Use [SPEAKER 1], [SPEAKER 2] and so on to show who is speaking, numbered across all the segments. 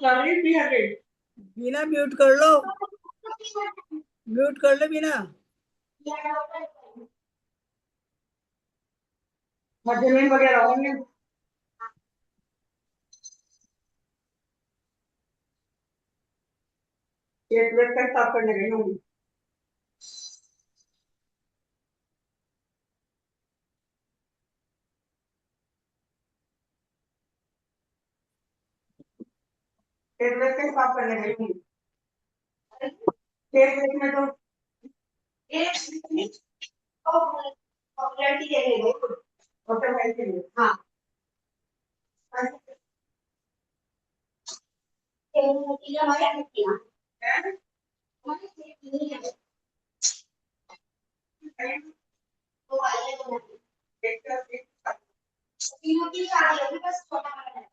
[SPEAKER 1] कर रही थी अरे
[SPEAKER 2] बिना म्यूट कर लो, म्यूट कर लो बिना।
[SPEAKER 1] जमीन वगैरह होंगे। एक वेट का साफ करने गई होंगी। एक वेट का साफ करने गई होंगी। एक वेट में तो एक लड़की के लिए होटल भाई के लिए हाँ तीनों की शादी होगी बस छोटा वाला है।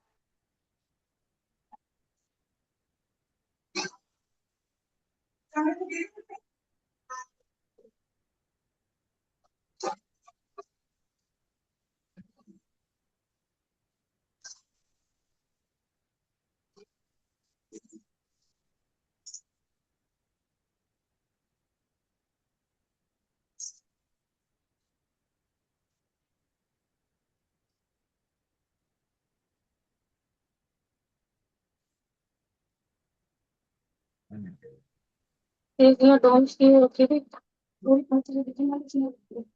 [SPEAKER 3] Taking a dance to okay. Very concentrating on it.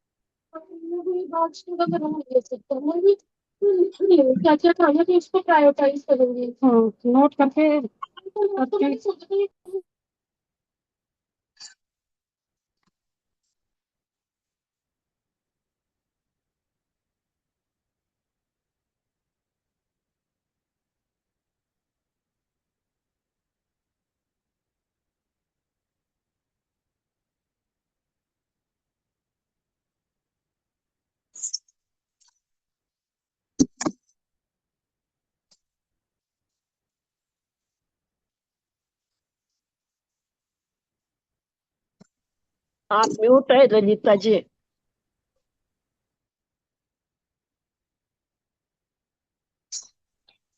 [SPEAKER 3] भी बात शुरू करना ये सकता मैं भी नहीं क्या क्या था मैं तो इसको प्रायोरिटाइज करूंगी हाँ नोट करके
[SPEAKER 4] आप म्यूट है रंजीता जी।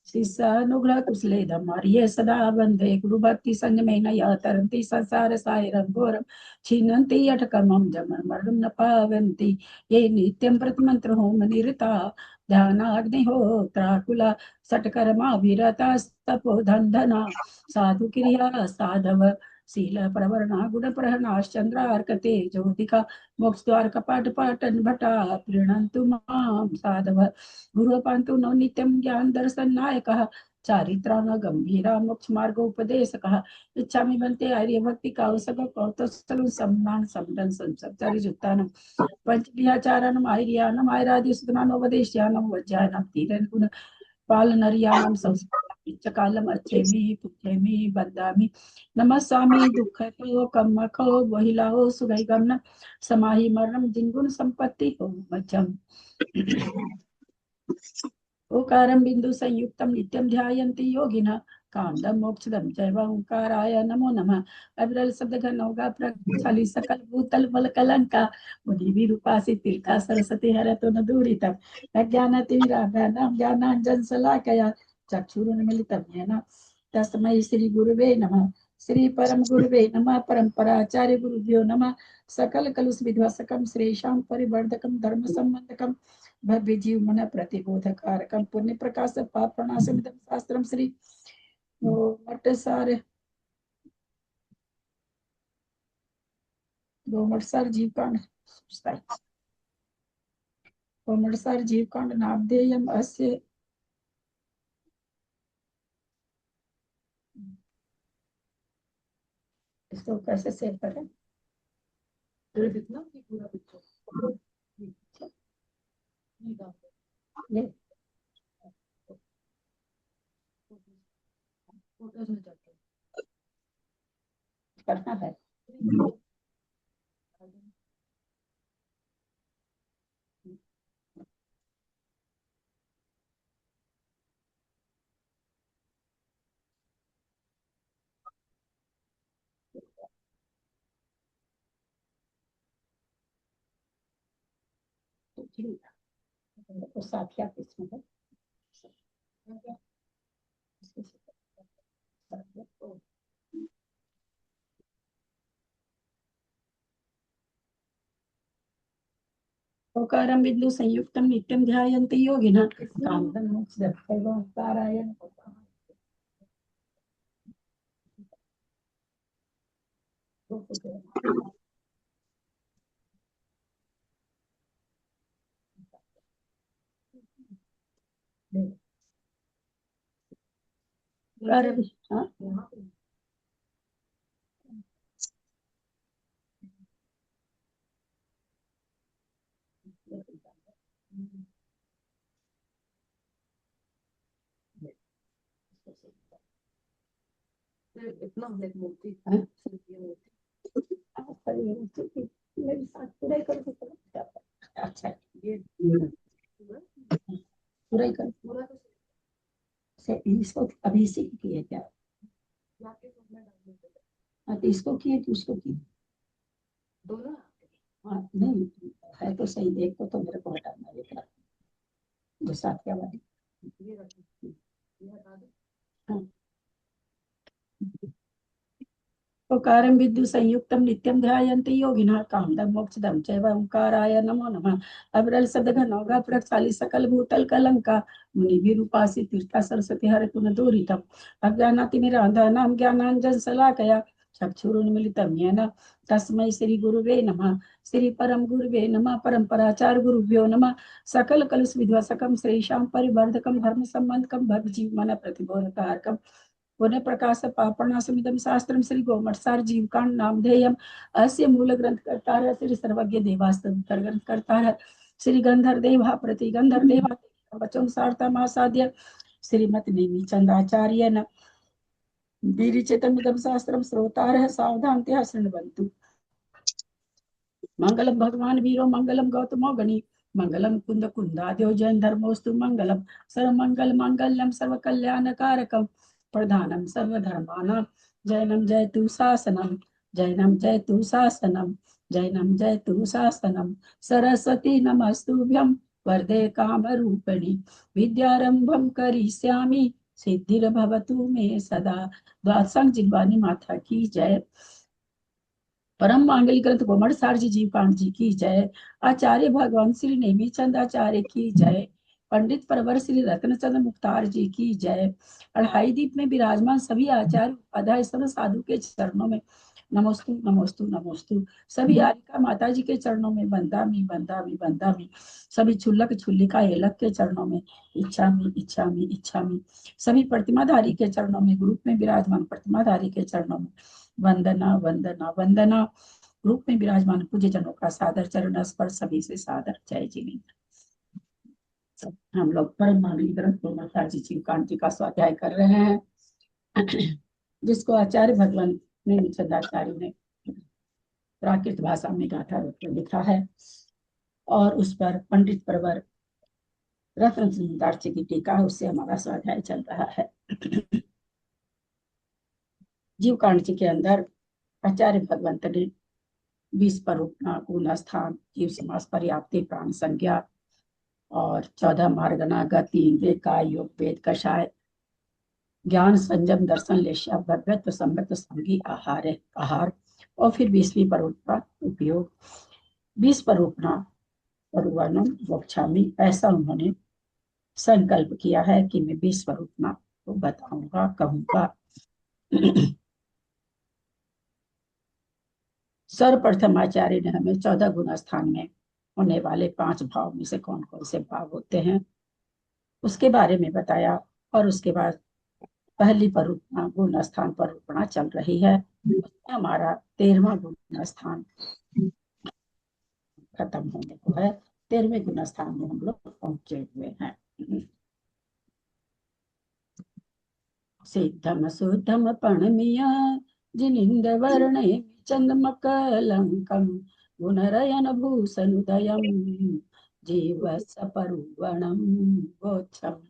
[SPEAKER 5] शिष्यानुग्रह कुशले धमार्ये सदा बंधे गुरुभक्ति संयमेन यः तरन्ति संसार सागरं घोरं छिन्नन्ति यठकर्मं जमं मरणं न पावन्ति ये नित्यं प्रतिमंत्र होम निरता ध्यानाग्निहोत्राकुला सत्कर्मा विरतास्तपो धन्दना साधु क्रिया साधव शील प्रवरणा गुण प्रहरणाश्चंद्रार्कते ज्योतिका मोक्ष द्वार कपाट पाटन भटा प्रीणन्तु मां साधव गुरुपान्तु नो नित्यं ज्ञान दर्शन नायकः चारित्रा न गंभीरा मोक्ष मार्गोपदेशकः इच्छामि बन्ते आर्य भक्ति कौसक कौतस्थलं सम्मान समदन संसप्तारि जुत्तानं पंचविहाचारानं आर्यानं आयरादिसुतनानोपदेश्यानं वज्रायणं तीरन गुण पालनर्याणां संस्कृतं कालम अच्छेमि पुच्छेमि वन्दामि नमस्वामि दुःखतो कम्मखो वहिलाओ सुगैगमन समाहि मरणं जिनगुण संपत्ति हो मध्यम ओकारं बिंदु संयुक्तं नित्यं ध्यायन्ति योगिनः कामदं मोक्षदं चैव ओंकाराय नमो नमः अविरल शब्द घनौघा प्रक्षाली सकल भूतल मल कलंका मुनि विरूपासी तिलका सरस्वती हरतो न दूरितं अज्ञानतिमिरान्धनां ज्ञानाञ्जन शलाकया चक्षुरुन्मीलितं येन तस्मै श्री गुरुवे नमः श्री परम गुरुवे नमः परम्पराचार्य गुरुभ्यो नमः सकल कलुष विध्वंसकं श्रेषां परिवर्धकं धर्म संबंधकं भव्य जीव मन प्रतिबोधकारकम पुण्य प्रकाश पाप प्रणाशमिदं शास्त्रम श्री गोमटसार गोमटसार जीवकांड गोमटसार जीवकांड नामधेयम अस्य इसको कैसे सेव करें पूरा पिक्चर ये फोटोज में जाके करना है तो ठीक है तो साथ ही आप इसमें है ओकारं बिंदु संयुक्तं नित्यं ध्यायन्ति योगिनः कामदं मोक्षदं पारायण। हाँ?
[SPEAKER 3] इतना मूर्ति
[SPEAKER 5] हाँ? मेरे साथ पूरा ही कर सकते। अच्छा ये पूरा ही कर से इसको अभी सीख किए क्या? हाँ तो इसको किए कि उसको किए?
[SPEAKER 3] दोनों
[SPEAKER 5] हाँ नहीं है तो सही, एक को तो मेरे को हटाना है, जो साथ क्या वाली। हाँ ओकारं विद्यु संयुक्तं नित्यं ध्यायन्ति योगिनः कामदं मोक्षदं चैव ओंकाराय नमो नमः। अविरल सदघनौघ प्रक्षाली सकल भूतल कलंका मुनिभिरुपासि तीर्था सरस्वती हरतु न दूरितम् अज्ञानातिमिरान्धानां ज्ञानाञ्जन शलाकया चक्षुरुन्मीलितं येन तस्मै श्री गुरुवे नमः। श्री परम गुरुवे नमः। परम्पराचार्य गुरुभ्यो नमः। सकल कलुष विध्वंसकं श्रीशां परिवर्धकं धर्म संबंधकं भवजीवमन प्रतिबोधकारकं पुनः प्रकाश पापणासमिदं शास्त्रं श्री गोमठसार जीवकांड नामधेयम् अस्य मूल ग्रंथ करता है श्री सर्वज्ञ देवास्त्र ग्रंथ करता है श्री गंधर देवा प्रति गंधर देवा वचन सारता मासाद्य श्रीमती नेमी चंद्राचार्य न दीरिचेतमिदं शास्त्रं श्रोतारः सावधानतया शृण्वन्तु। मंगलम भगवान वीरो मंगलम गौतमो गणि मंगलम कुंद कुंदाद्यो जैन धर्मोस्तु मंगलम सर्व मंगल मंगलम सर्व कल्याण कारकम प्रधानम सर्वधर्मानां जैनम जयतु शासनम जैनम जयतु शासनम जैनम जयतु शासनम सरस्वती नमस्तुभ्यं वरदे कामरूपिणी विद्यारंभं करिष्यामि सिद्धिर्भवतु मे सदा। द्वादशांग जिह्वानी माता की जय। परम मांगलिक ग्रंथ गोमठ सार जी जीवकांत जी की जय। आचार्य भगवान श्री नेमीचंद आचार्य की जय। पंडित परवर श्री रत्नचंद्र मुख्तार जी की जय। अढ़ाई दीप में विराजमान सभी आचार्य उपाध्याय सब साधु के चरणों में नमोस्तु नमोस्तु नमोस्तु। सभी आरिका माता जी के चरणों में बंदामी बंदामी बंदामी। सभी छुल्लक छुल्लिका एलक के चरणों में इच्छामी इच्छामी इच्छामी। सभी प्रतिमाधारी के चरणों में ग्रुप में विराजमान प्रतिमाधारी के चरणों में वंदना वंदना वंदना। रूप में विराजमान पूज्य जनों का सादर चरण स्पर्श सभी से सादर जय जिनेन्द्र। हम लोग परम मांगलिक ग्रंथ गोमठ जी जीवकांत जी का स्वाध्याय कर रहे हैं, जिसको आचार्य भगवान नेमिचंदाचार्य ने प्राकृत भाषा में गाथा रूप में लिखा है और उस पर पंडित परवर रत्न जी की टीका है, उससे हमारा स्वाध्याय चल रहा है। जीवकांड जी के अंदर आचार्य भगवंत ने 20 पर गुण स्थान जीव समास पर्याप्ति प्राण संज्ञा और 14 मार्गना गति इंद्रिय काय योग वेद कषाय ज्ञान संयम दर्शन लेश्या भव्यत्व संगत संगी आहार और फिर 20वीं परोपना उपयोग। 20 परोपना परुवनम वक्षामि, ऐसा उन्होंने संकल्प किया है कि मैं 20 परोपना को बताऊंगा कहूंगा। सर्वप्रथम आचार्य ने हमें 14 गुण स्थान में होने वाले 5 भाव में से कौन कौन से भाव होते हैं उसके बारे में बताया और उसके बाद पहली परूपना गुण स्थान परूपना चल रही है। उसमें हमारा 13वां गुण स्थान खत्म होने को है। 13वें गुण स्थान में हम लोग पहुंचे हुए हैं। सिद्धम सुद्धम पणमिया जिनिंद वर्णे चंदमकलंकम गुणरयन भूषणुदयम जीवस परुवणम गोचम।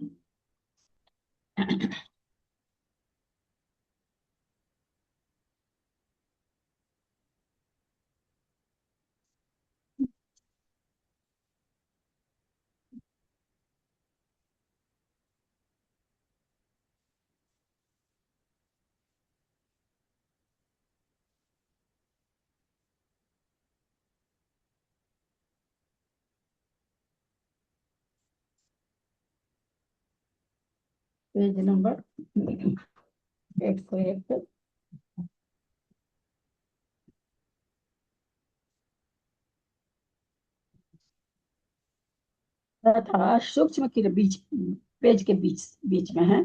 [SPEAKER 5] Page number 101। तथा सूक्ष्म क्रिया बीच, पेज के बीच बीच में है।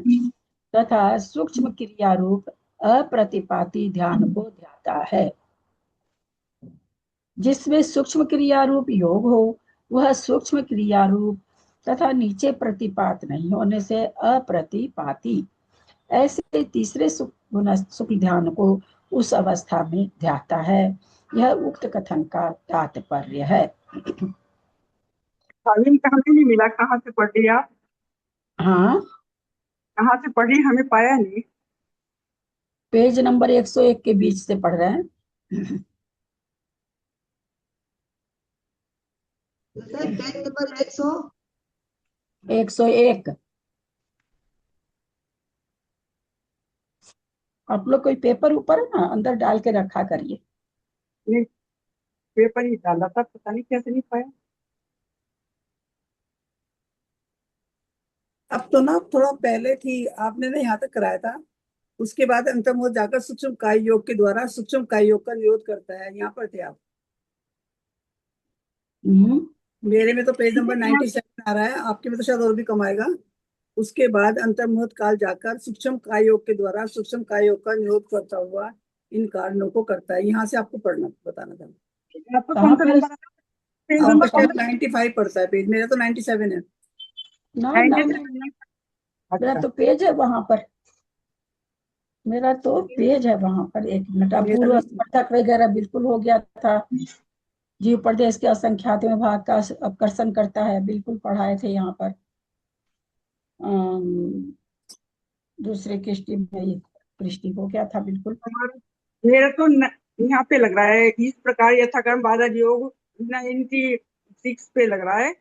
[SPEAKER 5] तथा सूक्ष्म क्रिया रूप अप्रतिपाती ध्यान को ध्याता है। जिसमें सूक्ष्म क्रिया रूप योग हो वह सूक्ष्म क्रिया रूप तथा नीचे प्रतिपात नहीं होने से अप्रतिपाती ऐसे तीसरे शुक्ल ध्यान को उस अवस्था में ध्याता है। यह उक्त कथन का तात्पर्य है।
[SPEAKER 6] हमें नहीं मिला, कहाँ से पढ़ लिया?
[SPEAKER 5] हाँ,
[SPEAKER 6] कहाँ से पढ़ी, हमें पाया नहीं।
[SPEAKER 5] पेज नंबर 101 के बीच से पढ़ रहे हैं।
[SPEAKER 2] Page number
[SPEAKER 5] 101। आप लोग कोई पेपर ऊपर है ना, अंदर डाल के रखा करिए।
[SPEAKER 6] नहीं, पेपर ही डाला था, पता नहीं कैसे नहीं पाया।
[SPEAKER 2] अब तो ना थोड़ा पहले थी, आपने ना यहाँ तक कराया था, उसके बाद अंतर्मुख जाकर सूक्ष्म काय योग के द्वारा सूक्ष्म काय योग का निरोध करता है। यहाँ पर थे आप। मेरे में तो पेज नंबर 97 आ रहा है, आपके में तो शायद और भी कम आएगा। उसके बाद अंतर्मुहूर्त काल जाकर सूक्ष्म काय योग के द्वारा सूक्ष्म काय योग का निरोध करता हुआ इन कारणों को करता है। यहाँ से आपको पढ़ना बताना था।
[SPEAKER 6] आपको कौन सा नंबर आता है? पेज
[SPEAKER 2] आपका
[SPEAKER 6] नंबर
[SPEAKER 2] शायद 95 पड़ता है पेज, मेरा तो 97 है।
[SPEAKER 5] ना ना,
[SPEAKER 6] 97।
[SPEAKER 5] मेरा
[SPEAKER 6] अच्छा,
[SPEAKER 5] तो पेज है वहां पर, मेरा तो पेज है वहां पर। एक मिनट, अब
[SPEAKER 2] मेरा
[SPEAKER 5] पूर्व
[SPEAKER 2] भी
[SPEAKER 5] स्पर्धक वगैरह बिल्कुल हो गया था। जीव प्रदेश के असंख्यात में भाग का आकर्षण करता है, बिल्कुल पढ़ाए थे यहाँ पर। दूसरे कृष्टि में ये कृष्टि हो गया था बिल्कुल।
[SPEAKER 6] मेरा तो यहाँ पे लग रहा है, इस प्रकार यथाक्रम बादल योग 96 पे लग रहा है।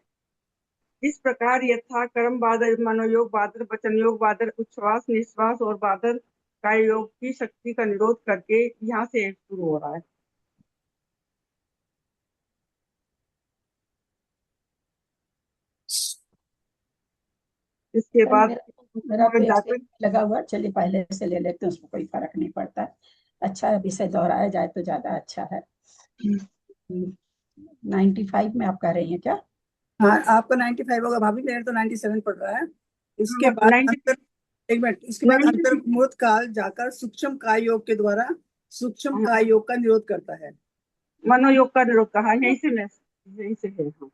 [SPEAKER 6] इस प्रकार यथाक्रम बादल मनोयोग बादल वचन योग बादल उच्छ्वास निश्वास और बादल काय योग की शक्ति का निरोध करके यहाँ से शुरू हो रहा है। इसके बाद
[SPEAKER 5] मेरा तो एक से
[SPEAKER 6] जाकर
[SPEAKER 5] लगा हुआ, चलिए पहले से ले लेते हैं, उसमें कोई फर्क नहीं पड़ता। अच्छा है, विषय दोहराया जाए तो ज्यादा अच्छा है। 95 में आप कह रही हैं क्या?
[SPEAKER 2] हाँ, आपका 95 होगा भाभी, मेरा तो 97 पड़ रहा है। इसके बाद
[SPEAKER 6] 90
[SPEAKER 2] अंतर, एक मिनट, इसके बाद अंतर्मुहूर्त काल जाकर सूक्ष्म काय योग के द्वारा सूक्ष्म काय योग का निरोध करता है।
[SPEAKER 6] मनोयोग का निरोध कहा, यहीं से है। हाँ।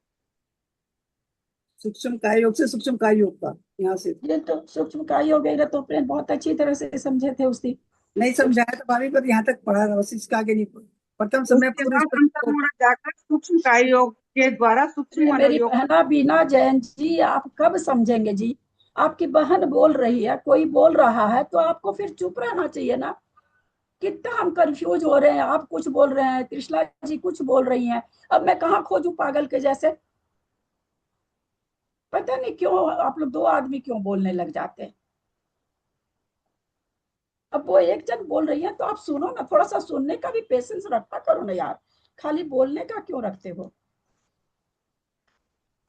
[SPEAKER 2] सूक्ष्म काय योग से सूक्ष्म काय योग का, यहाँ से
[SPEAKER 5] ये तो सूक्ष्म काय योग वगैरह तो अपने बहुत अच्छी तरह से समझे थे उस दिन।
[SPEAKER 2] नहीं समझाया तो भाभी, पर यहाँ तक पढ़ा रहा, बस इसका आगे नहीं पढ़ा। प्रथम समय
[SPEAKER 6] उसके
[SPEAKER 2] पूर्व
[SPEAKER 6] बाद अंतर्मुहूर्त जाकर सूक्ष्म काय योग के द्वारा सूक्ष्म
[SPEAKER 5] अरे मेरी
[SPEAKER 6] मनोयोग।
[SPEAKER 5] बहना बीना जैन जी, आप कब समझेंगे जी? आपकी बहन बोल रही है, कोई बोल रहा है तो आपको फिर चुप रहना चाहिए ना। कितना हम कंफ्यूज हो रहे हैं, आप कुछ बोल रहे हैं, कृष्णा जी कुछ बोल रही हैं, अब मैं कहाँ खोजूं पागल के जैसे। पता नहीं क्यों आप लोग दो आदमी क्यों बोलने लग जाते हैं। अब वो एक जन बोल रही है तो आप सुनो ना, थोड़ा सा सुनने का भी पेशेंस रखा करो ना यार, खाली बोलने का क्यों रखते हो।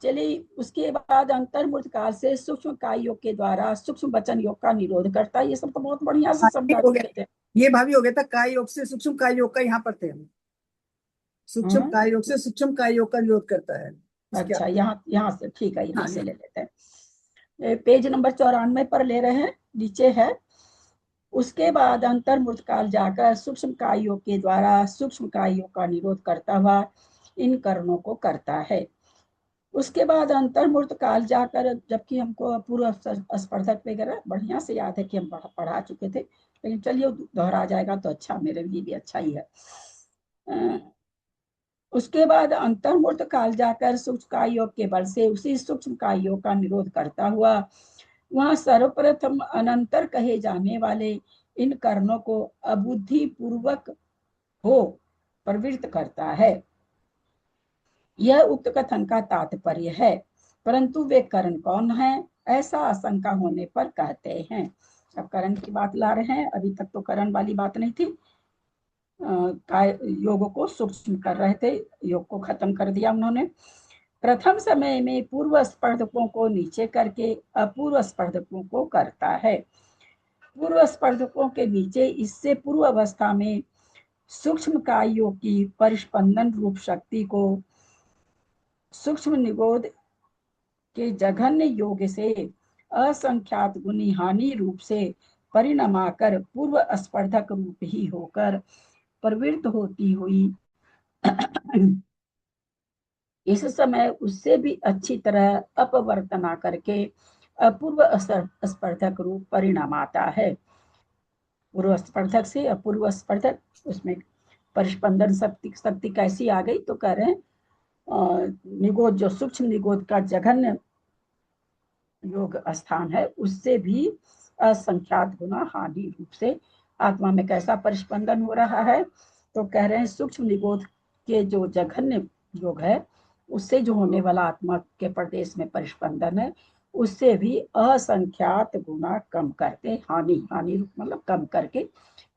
[SPEAKER 5] चलिए, उसके बाद अंतर्मुहूर्त काल से सूक्ष्म काय योग के द्वारा सूक्ष्म वचन योग का निरोध करता है। ये सब तो बहुत बढ़िया से
[SPEAKER 2] हाँ, ये
[SPEAKER 5] समझा
[SPEAKER 2] हो
[SPEAKER 5] चुके
[SPEAKER 2] गया,
[SPEAKER 5] थे।
[SPEAKER 2] ये भाभी हो गया था काय योग से सूक्ष्म काय योग का, यहाँ पर थे हम। सूक्ष्म
[SPEAKER 5] हाँ?
[SPEAKER 2] काय योग से सूक्ष्म काय योग का निरोध करता है। इसके
[SPEAKER 5] अच्छा, यहाँ यहाँ से ठीक है, यहाँ
[SPEAKER 2] हाँ,
[SPEAKER 5] से ले लेते हैं। पेज नंबर 94 पर ले रहे हैं, नीचे है। उसके बाद अंतर्मुहूर्त काल जाकर सूक्ष्म काय योग के द्वारा सूक्ष्म काय योग का निरोध करता हुआ इन कर्मों को करता है। उसके बाद अंतर्मुहूर्त काल जाकर, जबकि हमको पूर्व स्पर्धक वगैरह बढ़िया से याद है कि हम पढ़ा चुके थे, लेकिन चलिए दोहरा जाएगा तो अच्छा, मेरे लिए भी अच्छा ही है। उसके बाद अंतर्मुहूर्त काल जाकर सूक्ष्म काय योग के बल से उसी सूक्ष्म काय योग का निरोध करता हुआ वहां सर्वप्रथम अनंतर कहे जाने वाले इन कर्णों को अबुद्धि पूर्वक हो प्रवृत्त करता है। यह उक्त कथन का तात्पर्य है, परंतु वे करण कौन है, ऐसा आशंका होने पर कहते हैं। अब करण की बात ला रहे हैं, अभी तक तो करण वाली बात नहीं थी। काय योग को सूक्ष्म कर रहे थे, योग को खत्म कर दिया उन्होंने। प्रथम समय में पूर्व स्पर्धकों को नीचे करके अपूर्व स्पर्धकों को करता है। पूर्व स्पर्धकों के नीचे इससे पूर्व अवस्था में सूक्ष्म कायों की परिस्पंदन रूप शक्ति को सूक्ष्म निगोद के जघन्य योग से असंख्यात गुनी हानि रूप से परिणमाकर पूर्व स्पर्धक रूप ही होकर प्रवृत्त होती हुई इस समय उससे भी अच्छी तरह अपवर्तना करके अपूर्व स्पर्धक रूप परिणाम आता है। पूर्व स्पर्धक से अपूर्व स्पर्धक, उसमें परिस्पंदन शक्ति कैसी आ गई, तो कह रहे हैं निगोद, जो सूक्ष्म निगोद का जघन्य योग स्थान है, उससे भी असंख्यात गुना हानि रूप से आत्मा में कैसा परिस्पंदन हो रहा है, तो कह रहे हैं सूक्ष्म निगोद के जो जघन्य योग है उससे जो होने वाला आत्मा के प्रदेश में परिस्पंदन है, उससे भी असंख्यात गुना कम करके हानि रूप मतलब कम करके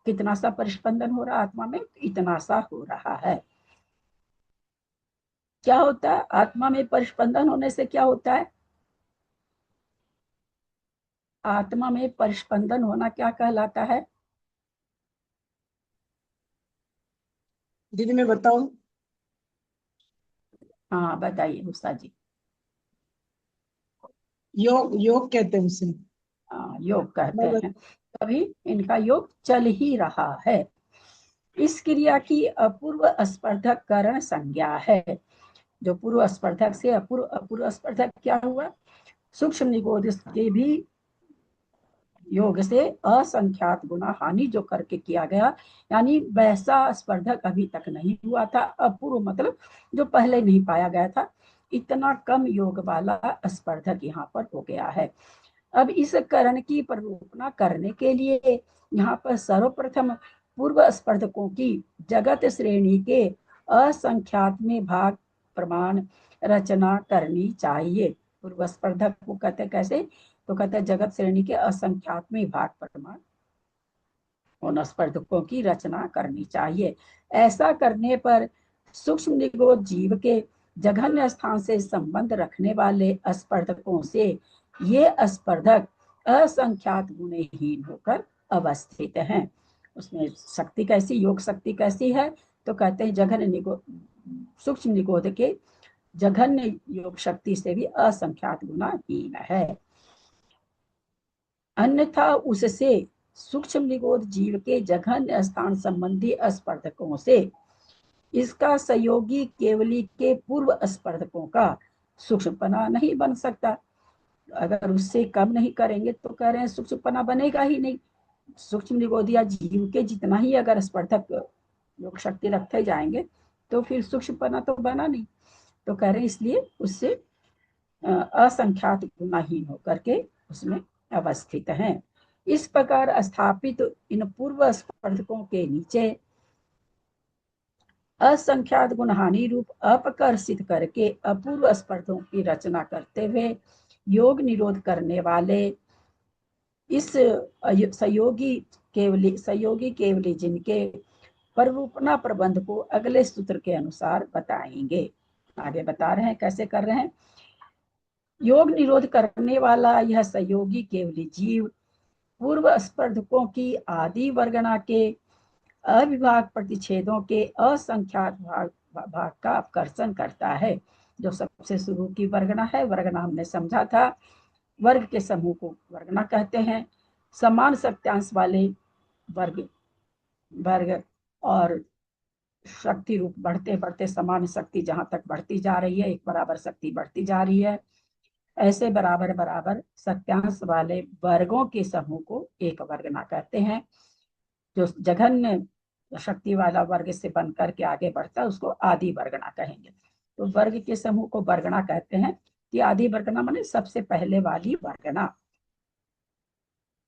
[SPEAKER 5] कितना सा परिस्पंदन हो रहा आत्मा में, इतना सा हो रहा है। क्या होता है आत्मा में परिस्पंदन होने से, क्या होता है आत्मा में परिस्पंदन होना, क्या कहलाता है?
[SPEAKER 7] दीदी मैं बताऊं?
[SPEAKER 5] हाँ बताइए उषा जी।
[SPEAKER 7] योग कहते हैं उसे।
[SPEAKER 5] योग कहते हैं। तभी इनका योग चल ही रहा है। इस क्रिया की अपूर्व स्पर्धक करण संज्ञा है। जो पूर्व स्पर्धक से अपूर्व स्पर्धक क्या हुआ, सूक्ष्म निगोद के भी योग से असंख्यात गुना हानि जो करके किया गया, यानी वैसा स्पर्धक अभी तक नहीं हुआ था। अपूर्व मतलब जो पहले नहीं पाया गया था, इतना कम योग वाला स्पर्धक यहाँ पर हो गया है। अब इस करण की प्ररूपणा करने के लिए यहाँ पर सर्वप्रथम पूर्व स्पर्धकों की जगत श्रेणी के असंख्यात में भाग प्रमाण रचना करनी चाहिए। पूर्व स्पर्धक को कहते कैसे, तो कहते हैं जगत श्रेणी के असंख्यात में भाग प्रमाण उन स्पर्धकों की रचना करनी चाहिए। ऐसा करने पर सूक्ष्म निगोद जीव के जघन्य स्थान से संबंध रखने वाले स्पर्धकों से ये स्पर्धक असंख्यात गुणहीन होकर अवस्थित हैं। उसमें शक्ति कैसी, योग शक्ति कैसी है, तो कहते हैं जघन्य निगोद, सूक्ष्म निगोद के जघन्य योग शक्ति से भी असंख्यात गुणाहीन है। अन्यथा उससे सूक्ष्म निगोद जीव के जघन्य स्थान संबंधी स्पर्धकों से इसका सहयोगी केवली के पूर्व स्पर्धकों का सूक्ष्मपना नहीं बन सकता। अगर उससे कम नहीं करेंगे तो कह रहे हैं सूक्ष्मपना बनेगा ही नहीं। सूक्ष्म निगोदिया जीव के जितना ही अगर स्पर्धक योग शक्ति रखते जाएंगे तो फिर सूक्ष्मपना तो बना नहीं। तो कह रहे हैं इसलिए उससे असंख्यात गुणाहीन होकर के उसमें अवस्थित हैं। इस प्रकार स्थापित इन पूर्व स्पर्धकों के नीचे असंख्यात गुणहानि रूप अपकर्षित करके अपूर्व स्पर्धों की रचना करते हुए योग निरोध करने वाले इस सहयोगी केवली जिनके प्ररूपणा प्रबंध को अगले सूत्र के अनुसार बताएंगे। आगे बता रहे हैं कैसे कर रहे हैं। योग निरोध करने वाला यह सहयोगी केवली जीव पूर्व स्पर्धकों की आदि वर्गणा के अविभाग प्रतिच्छेदों के असंख्यात भाग का अपकर्षण करता है। जो सबसे शुरू की वर्गणा है, वर्गणा हमने समझा था, वर्ग के समूह को वर्गणा कहते हैं। समान सत्यांश वाले वर्ग और शक्ति रूप बढ़ते बढ़ते समान शक्ति जहां तक बढ़ती जा रही है, एक बराबर शक्ति बढ़ती जा रही है, ऐसे बराबर बराबर सत्यांश वाले वर्गों के समूह को एक वर्गना कहते हैं। जो जघन्य शक्ति वाला वर्ग से बनकर के आगे बढ़ता है उसको आदि वर्गना कहेंगे। तो वर्ग के समूह को वर्गना कहते हैं कि आदि वर्गना माने सबसे पहले वाली वर्गना।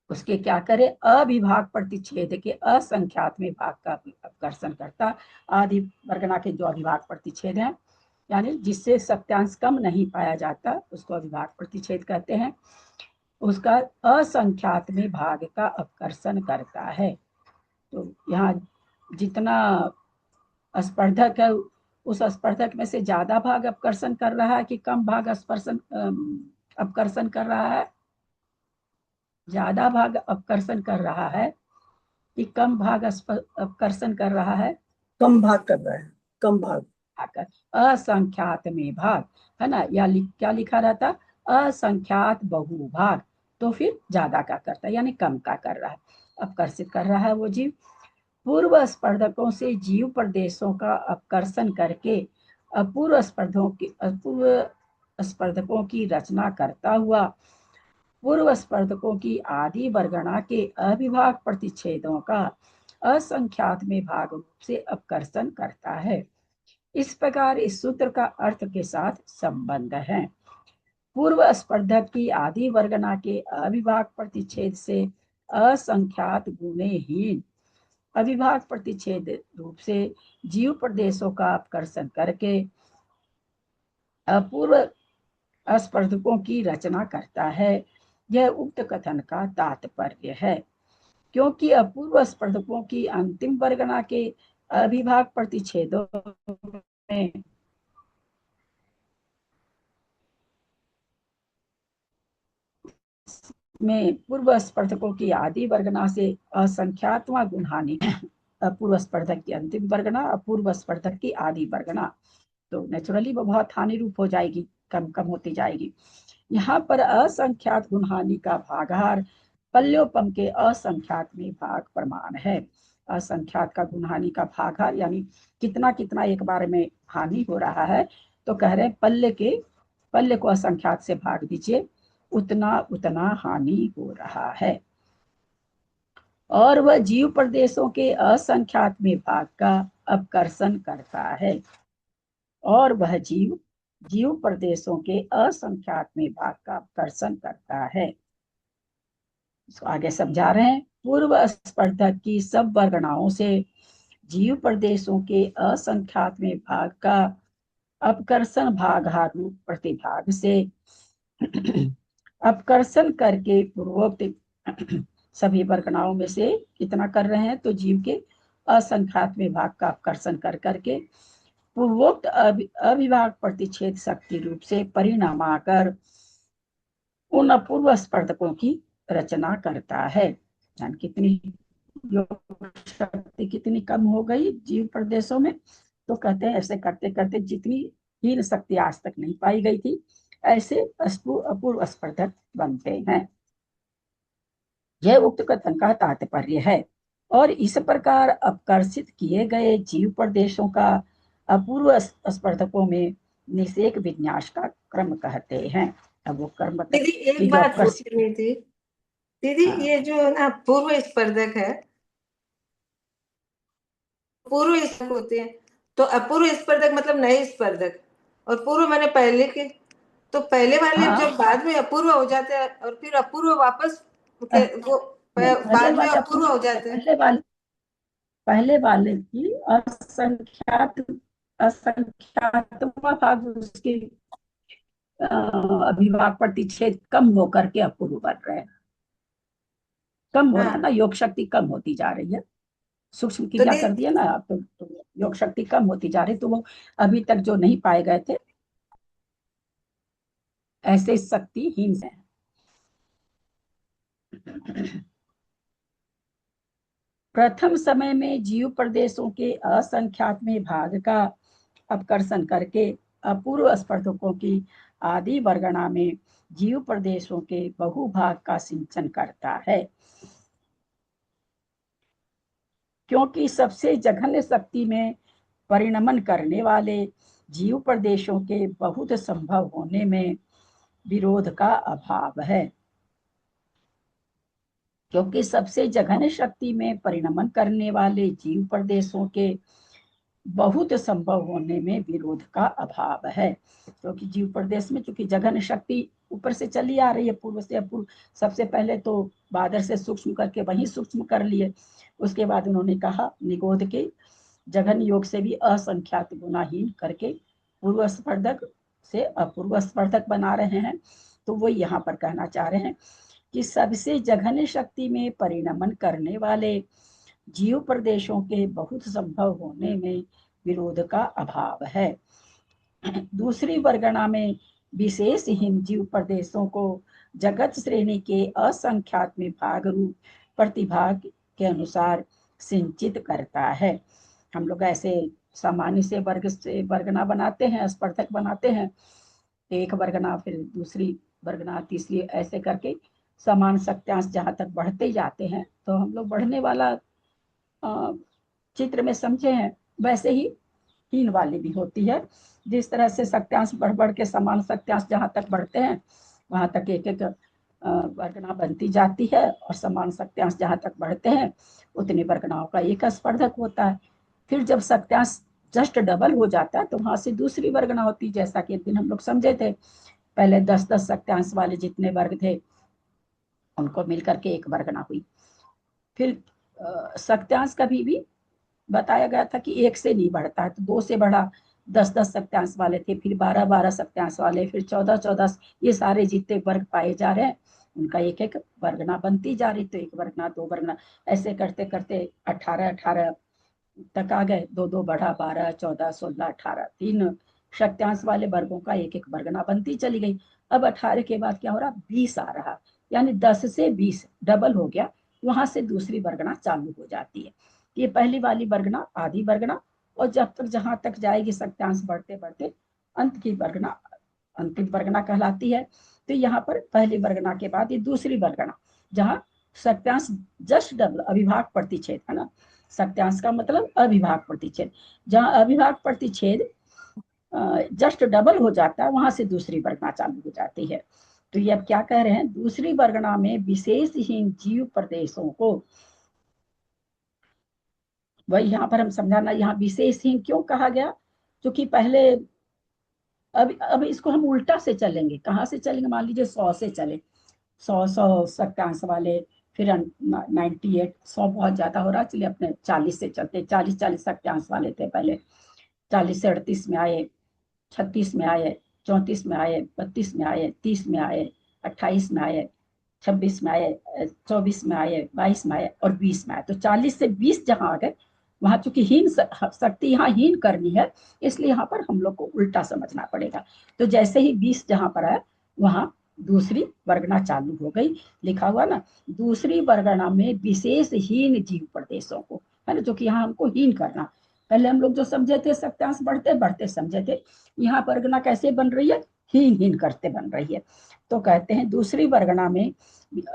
[SPEAKER 5] उसके क्या करे, अविभाग प्रतिच्छेद के असंख्यात में भाग का अपकर्षण करता। आदि वर्गना के जो अविभाग प्रतिच्छेद हैं, यानी जिससे सत्यांश कम नहीं पाया जाता, उसको अविभाग प्रतिच्छेद कहते हैं। उसका असंख्यात में भाग का अपकर्षण करता है। तो यहाँ जितना स्पर्धक है उस स्पर्धक में से ज्यादा भाग अपकर्षण कर रहा है कि कम भाग अपकर्षण कर रहा है? ज्यादा भाग अपकर्षण कर रहा है कि कम भाग अपकर्षण कर रहा है?
[SPEAKER 2] कम भाग कर रहा है, कम भाग।
[SPEAKER 5] आकर असंख्यात में भाग, है ना, या क्या लिखा रहता? असंख्यात बहुभाग, तो फिर ज्यादा का करता है, यानी कम का कर रहा है, अपकर्षित कर रहा है वो जीव। पूर्व स्पर्धकों से जीव प्रदेशों का अपकर्षण करके अपूर्व स्पर्धकों की रचना करता हुआ पूर्व स्पर्धकों की आदि वर्गणा के अविभाग प्रतिच्छेदों का असंख्यात में भाग रूप से अपकर्षण करता है। इस प्रकार इस सूत्र का अर्थ के साथ संबंध है। पूर्व स्पर्धक की आदि वर्गना के अविभाग प्रतिच्छेद से असंख्यात गुणेहीन अविभाग प्रतिच्छेद रूप से जीव प्रदेशों का अपकर्षण करके अपूर्व स्पर्धकों की रचना करता है। यह उक्त कथन का तात्पर्य है। क्योंकि अपूर्व स्पर्धकों की अंतिम वर्गना के अविभाग प्रतिच्छेदों में पूर्व स्पर्धकों की आदि वर्गना से असंख्यातवां गुण हानि पूर्व स्पर्धक की अंतिम वर्गना, अपूर्व स्पर्धक की आदि वर्गना, तो नेचुरली वो बहुत हानि रूप हो जाएगी, कम कम होती जाएगी। यहाँ पर असंख्यात गुण हानि का भागाहार पल्योपम के असंख्यात में भाग प्रमाण है। असंख्यात का गुण हानि का भागाहार यानी कितना कितना एक बार में हानि हो रहा है, तो कह रहे हैं पल्य को असंख्यात से भाग दीजिए, उतना उतना हानि हो रहा है। और वह जीव प्रदेशों के असंख्यात में भाग का अपकर्षण करता है। और वह जीव प्रदेशों के असंख्यात में भाग का अपकर्षण करता है। इसको आगे समझा रहे हैं। पूर्व स्पर्धक की सब वर्गणाओं से जीव प्रदेशों के असंख्यात में भाग का अपकर्षण भागाहार रूप प्रतिभाग से अपकर्षण करके पूर्वोक्त सभी वर्गणाओं में से कितना कर रहे हैं, तो जीव के असंख्यात में भाग का अपकर्षण कर करके पूर्वोक्त अविभाग प्रतिच्छेद शक्ति रूप से परिणाम आकर उन अपूर्व स्पर्धकों की रचना करता है। कितनी शक्ति कितनी कम हो गई जीव प्रदेशों में, तो कहते हैं ऐसे करते करते जितनी हीन शक्ति आज तक नहीं पाई गई थी, ऐसे अपूर्व स्पर्धक बनते हैं। यह उक्त कथन का तात्पर्य है। और इस प्रकार अपकर्षित किए गए जीव प्रदेशों का अपूर्व स्पर्धकों में निषेक विन्यास का क्रम कहते हैं। अब वो क्रम
[SPEAKER 8] दीदी एक बात पूछनी थी दीदी,
[SPEAKER 5] हाँ।
[SPEAKER 8] ये जो ना पूर्व स्पर्धक है, पूर्व स्पर्धक होते हैं, तो अपूर्व स्पर्धक मतलब नए स्पर्धक, और पूर्व मैंने पहले के, तो पहले वाले
[SPEAKER 5] हाँ।
[SPEAKER 8] जब बाद में अपूर्व हो जाते हैं और फिर अपूर्व वापस वो बाद में अपूर्व हो जाते हैं।
[SPEAKER 5] पहले वाले की असंख्यातवां भाग उसके अभिभाग प्रतिच्छेद कम होकर के अपूर्व बन रहे हैं। कम हो रहा है ना, योग शक्ति कम होती जा रही है। सूक्ष्म क्रिया कर दिया ना आप, तो योग शक्ति कम होती जा रही, तो वो अभी तक जो नहीं पाए गए थे ऐसे शक्तिहीन है। प्रथम समय में जीव प्रदेशों के असंख्यात में भाग का अपकर्षण करके अपूर्व स्पर्धकों की आदि वर्गणा में जीव प्रदेशों के बहुभाग का सिंचन करता है। क्योंकि सबसे जघन्य शक्ति में परिणमन करने वाले जीव प्रदेशों के बहुत संभव होने में विरोध का अभाव है। क्योंकि सबसे जघन्य शक्ति में परिणमन करने वाले जीव प्रदेशों के बहुत संभव होने में विरोध का अभाव है। क्योंकि जीव प्रदेश में चूंकि जघन्य शक्ति ऊपर से चली आ रही है, पूर्व से अपूर्व, सबसे पहले तो बादर से सूक्ष्म करके वहीं सूक्ष्म कर लिए, उसके बाद उन्होंने कहा निगोध के जघन्य योग से भी असंख्यात गुणाहीन करके पूर्व स्पर्धक से अपूर्व स्पर्धक बना रहे हैं। तो वो यहाँ पर कहना चाह रहे हैं कि सबसे जघन्य शक्ति में परिणमन करने वाले जीव प्रदेशों के बहुत संभव होने में विरोध का अभाव है। दूसरी वर्गणा में विशेषहीन जीव प्रदेशों को जगत श्रेणी के असंख्यात में भाग रूप प्रतिभाग के अनुसार सिंचित करता है। हम लोग ऐसे सामान्य से वर्गना बनाते हैं, स्पर्धक बनाते हैं, एक वर्गना फिर दूसरी वर्गना तीसरी, ऐसे करके समान सत्यांश जहां तक बढ़ते जाते हैं। तो हम लोग बढ़ने वाला चित्र में समझे हैं, वैसे ही हीन वाली भी होती है। जिस तरह से सत्यांश बढ़ बढ़ के समान सत्यांश जहां तक बढ़ते हैं वहां तक एक एक वर्गना बनती जाती है, और समान सत्यांश जहां तक बढ़ते हैं उतनी वर्गनाओं का एक स्पर्धक होता है। फिर जब सत्यांश जस्ट डबल हो जाता है तो वहां से दूसरी वर्गना होती, जैसा कि एक दिन हम लोग समझे थे। पहले 10-10 सत्यांश वाले जितने वर्ग थे उनको मिलकर के एक वर्गना हुई। फिर सत्यांश कभी भी बताया गया था कि 1 से नहीं बढ़ता है, तो 2 से बढ़ा, 10-10 सत्यांश वाले थे, फिर 12-12 सत्यांश वाले, फिर 14-14, ये सारे जितने वर्ग पाए जा रहे हैं उनका एक एक वर्गना बनती जा रही। तो एक वर्गना, 2 वर्गना, ऐसे करते करते 18-18 तक आ गए। 2-2 बढ़ा, 12-14-16-18, 3 सत्यांश वाले वर्गों का एक एक वर्गना बनती चली गई। अब 18 के बाद क्या हो रहा, 20 आ रहा, यानी 10 से 20 डबल हो गया। वहां से दूसरी वर्गना चालू हो जाती है। ये पहली वाली वर्गना आधी वर्गना, और जब तक जहां तक जाएगी सत्यांश बढ़ते बढ़ते अंत की वर्गना अंतिम वर्गना कहलाती है। तो यहाँ पर पहली वर्गना के बाद ये दूसरी वर्गना, जहाँ सत्यांश जस्ट डबल, अविभाग प्रतिच्छेद है ना, सत्यांश का मतलब अविभाग प्रतिच्छेद, जहाँ अविभाग प्रतिच्छेद जस्ट डबल हो जाता है वहां से दूसरी वर्गना चालू हो जाती है। तो ये अब क्या कह रहे हैं, दूसरी वर्गना में विशेषहीन जीव प्रदेशों को, वही यहाँ पर हम समझाना, यहाँ विशेषहीन क्यों कहा गया, क्योंकि पहले अब इसको हम उल्टा से चलेंगे। कहाँ से चलेंगे, मान लीजिए 100 से चले, 100 सत्यांश वाले, फिर 98, 100 बहुत ज्यादा हो रहा, चलिए अपने 40 से चलते। 40 सत्यांश वाले थे पहले, 40 से 38 में आए, 36 में आए, 34 में आए, 32 में आए, 30 में आए, 28 में आए, 26 में आए, 24 में आए, 22 में आए और 20 में आए। तो 40 से 20 जहां आ गए, वहां चूंकि हीन शक्ति यहाँ हीन करनी है, इसलिए यहाँ पर हम लोग को उल्टा समझना पड़ेगा। तो जैसे ही 20 जहां पर आया वहां दूसरी वर्गना चालू हो गई। लिखा हुआ ना, दूसरी वर्गना में विशेष हीन जीव प्रदेशों को, है ना, जो कि यहाँ हमको हीन करना। पहले हम लोग जो समझे थे सत्यांश बढ़ते बढ़ते समझे थे, यहाँ वर्गना कैसे बन रही है, हीन हीन करते बन रही है। तो कहते हैं दूसरी वर्गना में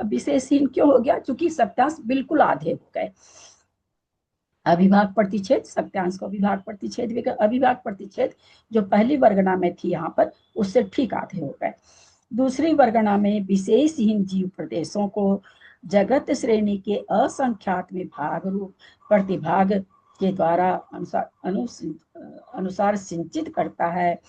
[SPEAKER 5] विशेषहीन क्यों हो गया, क्योंकि सत्यांश बिल्कुल आधे हो गए। अविभाग प्रतिच्छेद, सत्यांश को अविभाग प्रतिच्छेद भी, अविभाग प्रतिच्छेद जो पहली वर्गना में थी यहाँ पर, उससे ठीक आधे हो गए। दूसरी वर्गना में विशेषहीन जीव प्रदेशों को जगत श्रेणी के असंख्यात में भाग रूप प्रतिभाग के द्वारा अनुसार सिंचित करता है।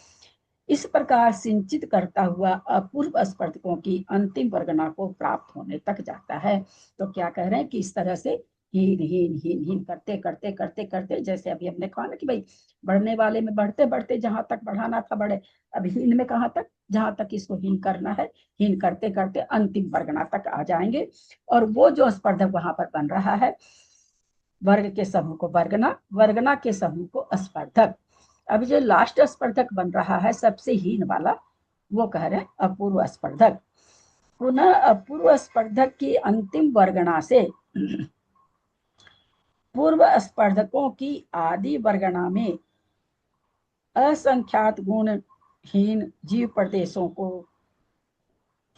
[SPEAKER 5] इस प्रकार सिंचित करता हुआ अपूर्व स्पर्धकों की अंतिम वर्गना को प्राप्त होने तक जाता है। तो क्या कह रहे हैं कि इस तरह से हीन हीन हीन हीन करते करते करते करते, जैसे अभी हमने कहा ना कि भाई बढ़ने वाले में बढ़ते बढ़ते जहां तक बढ़ाना था बढ़े, अब हीन में कहाँ तक, जहां तक इसको हीन करना है, हीन करते करते अंतिम वर्गना तक आ जाएंगे। और वो जो स्पर्धक वहां पर बन रहा है, वर्ग के समूह को वर्गना, वर्गना के समूह को स्पर्धक। अभी जो लास्ट स्पर्धक बन रहा है सबसे हीन वाला, वो कह रहे हैं अपूर्व स्पर्धक। पुनः अपूर्व स्पर्धक की अंतिम वर्गना से पूर्व स्पर्धकों की आदि वर्गना में असंख्यात गुणहीन जीव प्रदेशों को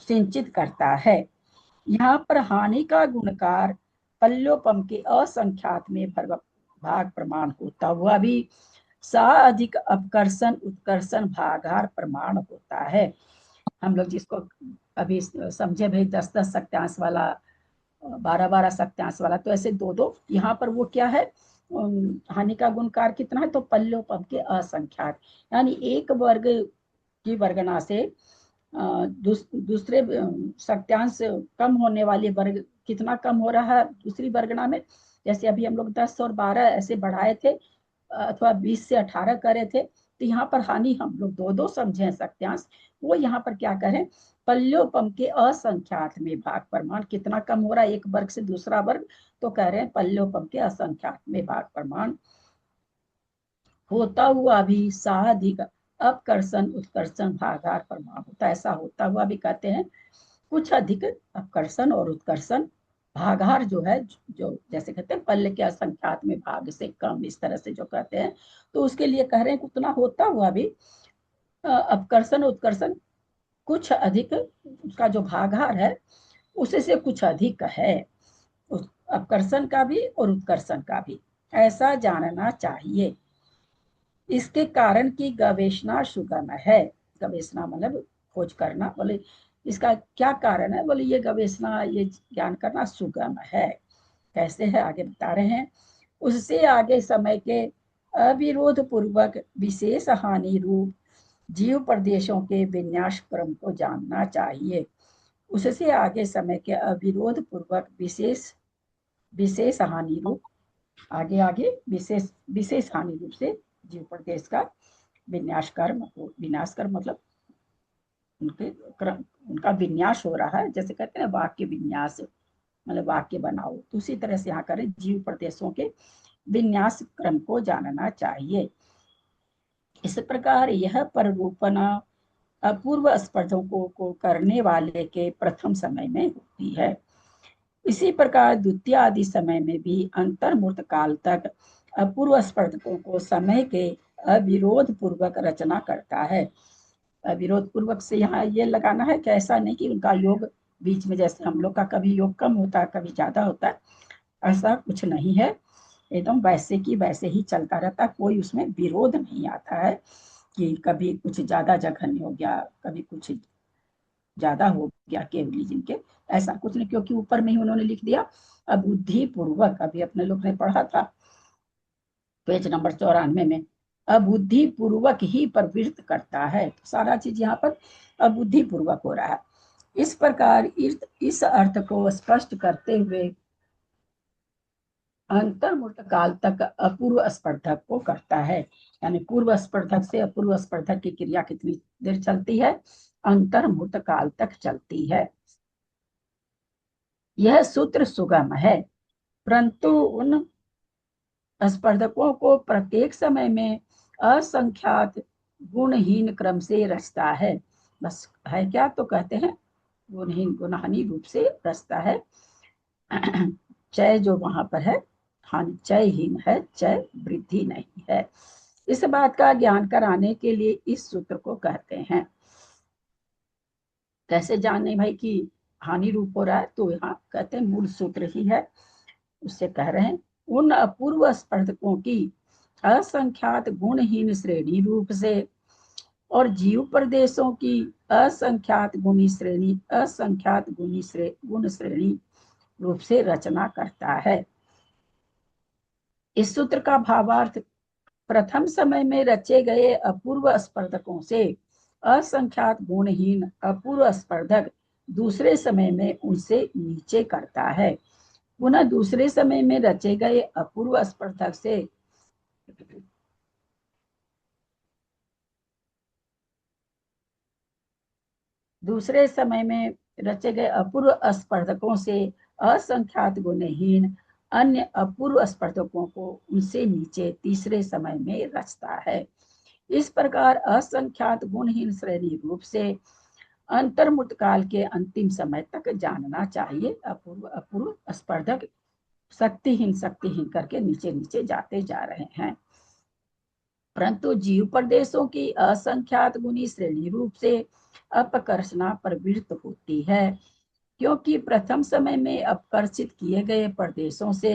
[SPEAKER 5] सिंचित करता है। यहाँ पर हानि का गुणकार पल्योपम के असंख्यात में भाग प्रमाण होता हुआ भी सा अधिक अपकर्षण उत्कर्षण भागार प्रमाण होता है। हम लोग जिसको अभी समझे भाई 10-10 सत्यांश वाला, 12-12 सत्यांश वाला, तो ऐसे 2-2 यहाँ पर वो क्या है, हानि का गुणकार कितना है, तो पल्योपम के असंख्यात, यानी एक वर्ग की वर्गना से दूसरे सत्यांश कम होने वाले वर्ग कितना कम हो रहा है दूसरी वर्गना में। जैसे अभी हम लोग 10 और 12 ऐसे बढ़ाए थे, अथवा 20 से 18 करे थे, तो यहाँ पर हानि हम लोग 2-2 समझे सत्यांश, वो यहाँ पर क्या करें, पल्योपम के असंख्यात में भाग प्रमाण कितना कम हो रहा है एक वर्ग से दूसरा वर्ग, तो कह रहे हैं पल्योपम के असंख्यात में भाग प्रमाण होता हुआ भी साधिक अपकर्षण उत्कर्षण भागार प्रमाण होता है। ऐसा होता हुआ भी कहते हैं, कुछ अधिक अपकर्षण और उत्कर्षण भागार जो है, जो जैसे कहते हैं पल्ले के असंख्यात में भाग से कम, इस तरह से जो कहते हैं, तो उसके लिए कह रहे हैं उतना होता हुआ भी अपकर्षण उत्कर्षण कुछ अधिक, उसका जो भागार है उससे कुछ अधिक है, उस अपकर्षण का भी और उत्कर्षण का भी, ऐसा जानना चाहिए। इसके कारण की गवेषणा सुगम है। गवेषणा मतलब खोज करना, बोले इसका क्या कारण है, बोले ये गवेषणा, ये ज्ञान करना सुगम है। कैसे है आगे बता रहे हैं। उससे आगे समय के अविरोध पूर्वक विशेष हानि रूप जीव प्रदेशों के विन्यास क्रम को जानना चाहिए। उससे आगे समय के अविरोध पूर्वक विशेष हानि रूप, आगे आगे विशेष हानि रूप से जीव प्रदेश का विन्यास कर्म मतलब उनका विन्यास हो रहा है। जैसे कहते हैं वाक्य विन्यास, मतलब वाक्य बनाओ, तो उसी तरह से यहाँ करें, जीव प्रदेशों के विन्यास क्रम को जानना चाहिए। इस प्रकार यह पररूपण अपूर्व स्पर्धकों को करने वाले के प्रथम समय में होती है। इसी प्रकार द्वितीय आदि समय में भी अंतर्मूर्त काल तक अपूर्व स्पर्धकों को समय के अविरोध पूर्वक रचना करता है। अविरोध पूर्वक से यहाँ ये लगाना है कि ऐसा नहीं कि उनका योग बीच में, जैसे हम लोग का कभी योग कम होता है कभी ज्यादा होता है, ऐसा कुछ नहीं है, एकदम वैसे की वैसे ही चलता रहता है। कोई उसमें विरोध नहीं आता है कि कभी कुछ ज्यादा जघन्य हो गया, कभी कुछ ज्यादा हो गया केवली जिनके, ऐसा कुछ नहीं, क्योंकि ऊपर में ही उन्होंने लिख दिया अबुद्धि पूर्वक। अभी अपने लोग ने पढ़ा था पेज नंबर 94 में, अबुद्धि पूर्वक ही प्रवृत्त करता है। तो सारा चीज यहाँ पर अबुद्धि पूर्वक हो रहा है। इस प्रकार इस अर्थ को स्पष्ट करते हुए अंतर्मूर्त काल तक अपूर्व स्पर्धक को करता है। यानी पूर्व स्पर्धक से अपूर्व स्पर्धक की क्रिया कितनी देर चलती है, अंतर्मूर्त काल तक चलती है। यह सूत्र सुगम है, परंतु उन स्पर्धकों को प्रत्येक समय में असंख्यात गुणहीन क्रम से रचता है। बस है क्या, तो कहते हैं गुणहीन गुणहानि रूप से रचता है। चय जो वहां पर है, हानि चयहीन है, चय वृद्धि नहीं है। इस बात का ज्ञान कराने के लिए इस सूत्र को कहते हैं। कैसे जाने भाई कि हानि रूप हो रहा है, तो यहाँ कहते हैं मूल सूत्र ही है, उससे कह रहे हैं उन अपूर्व स्पर्धकों की असंख्यात गुणहीन श्रेणी रूप से और जीव प्रदेशों की असंख्यात गुणी श्रेणी, असंख्यात गुण श्रेणी रूप से रचना करता है। इस सूत्र का भावार्थ, प्रथम समय में रचे गए अपूर्व स्पर्धकों से असंख्यात गुणहीन अपूर्व स्पर्धक दूसरे समय में उनसे नीचे करता है। पुनः दूसरे समय में रचे गए अपूर्व स्पर्धक से दूसरे समय में रचे गए अपूर्व स्पर्धकों से असंख्यात गुणहीन अन्य अपूर्व स्पर्धकों को उनसे नीचे तीसरे समय में रचता है। इस प्रकार असंख्यात गुणहीन श्रेणी रूप से अंतर्मुक्त काल के अंतिम समय तक जानना चाहिए। अपूर्व स्पर्धक शक्तिहीन करके नीचे नीचे जाते जा रहे हैं, परंतु जीव प्रदेशों की असंख्यात गुणी श्रेणी रूप से अपकर्षणा प्रवृत्त होती है, क्योंकि प्रथम समय में अपकर्षित किए गए प्रदेशों से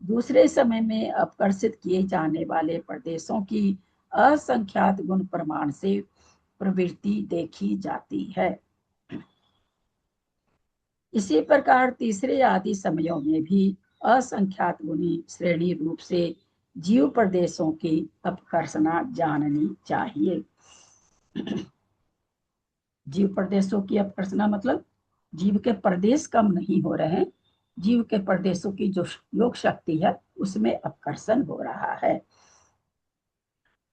[SPEAKER 5] दूसरे समय में अपकर्षित किए जाने वाले प्रदेशों की असंख्यात गुण प्रमाण से प्रवृत्ति देखी जाती है। इसी प्रकार तीसरे आदि समयों में भी असंख्यात गुणी श्रेणी रूप से जीव प्रदेशों की अपकर्षणा जाननी चाहिए। जीव प्रदेशों की अपकर्षणा मतलब जीव के प्रदेश कम नहीं हो रहे हैं, जीव के प्रदेशों की जो योग शक्ति है उसमें अपकर्षण हो रहा है।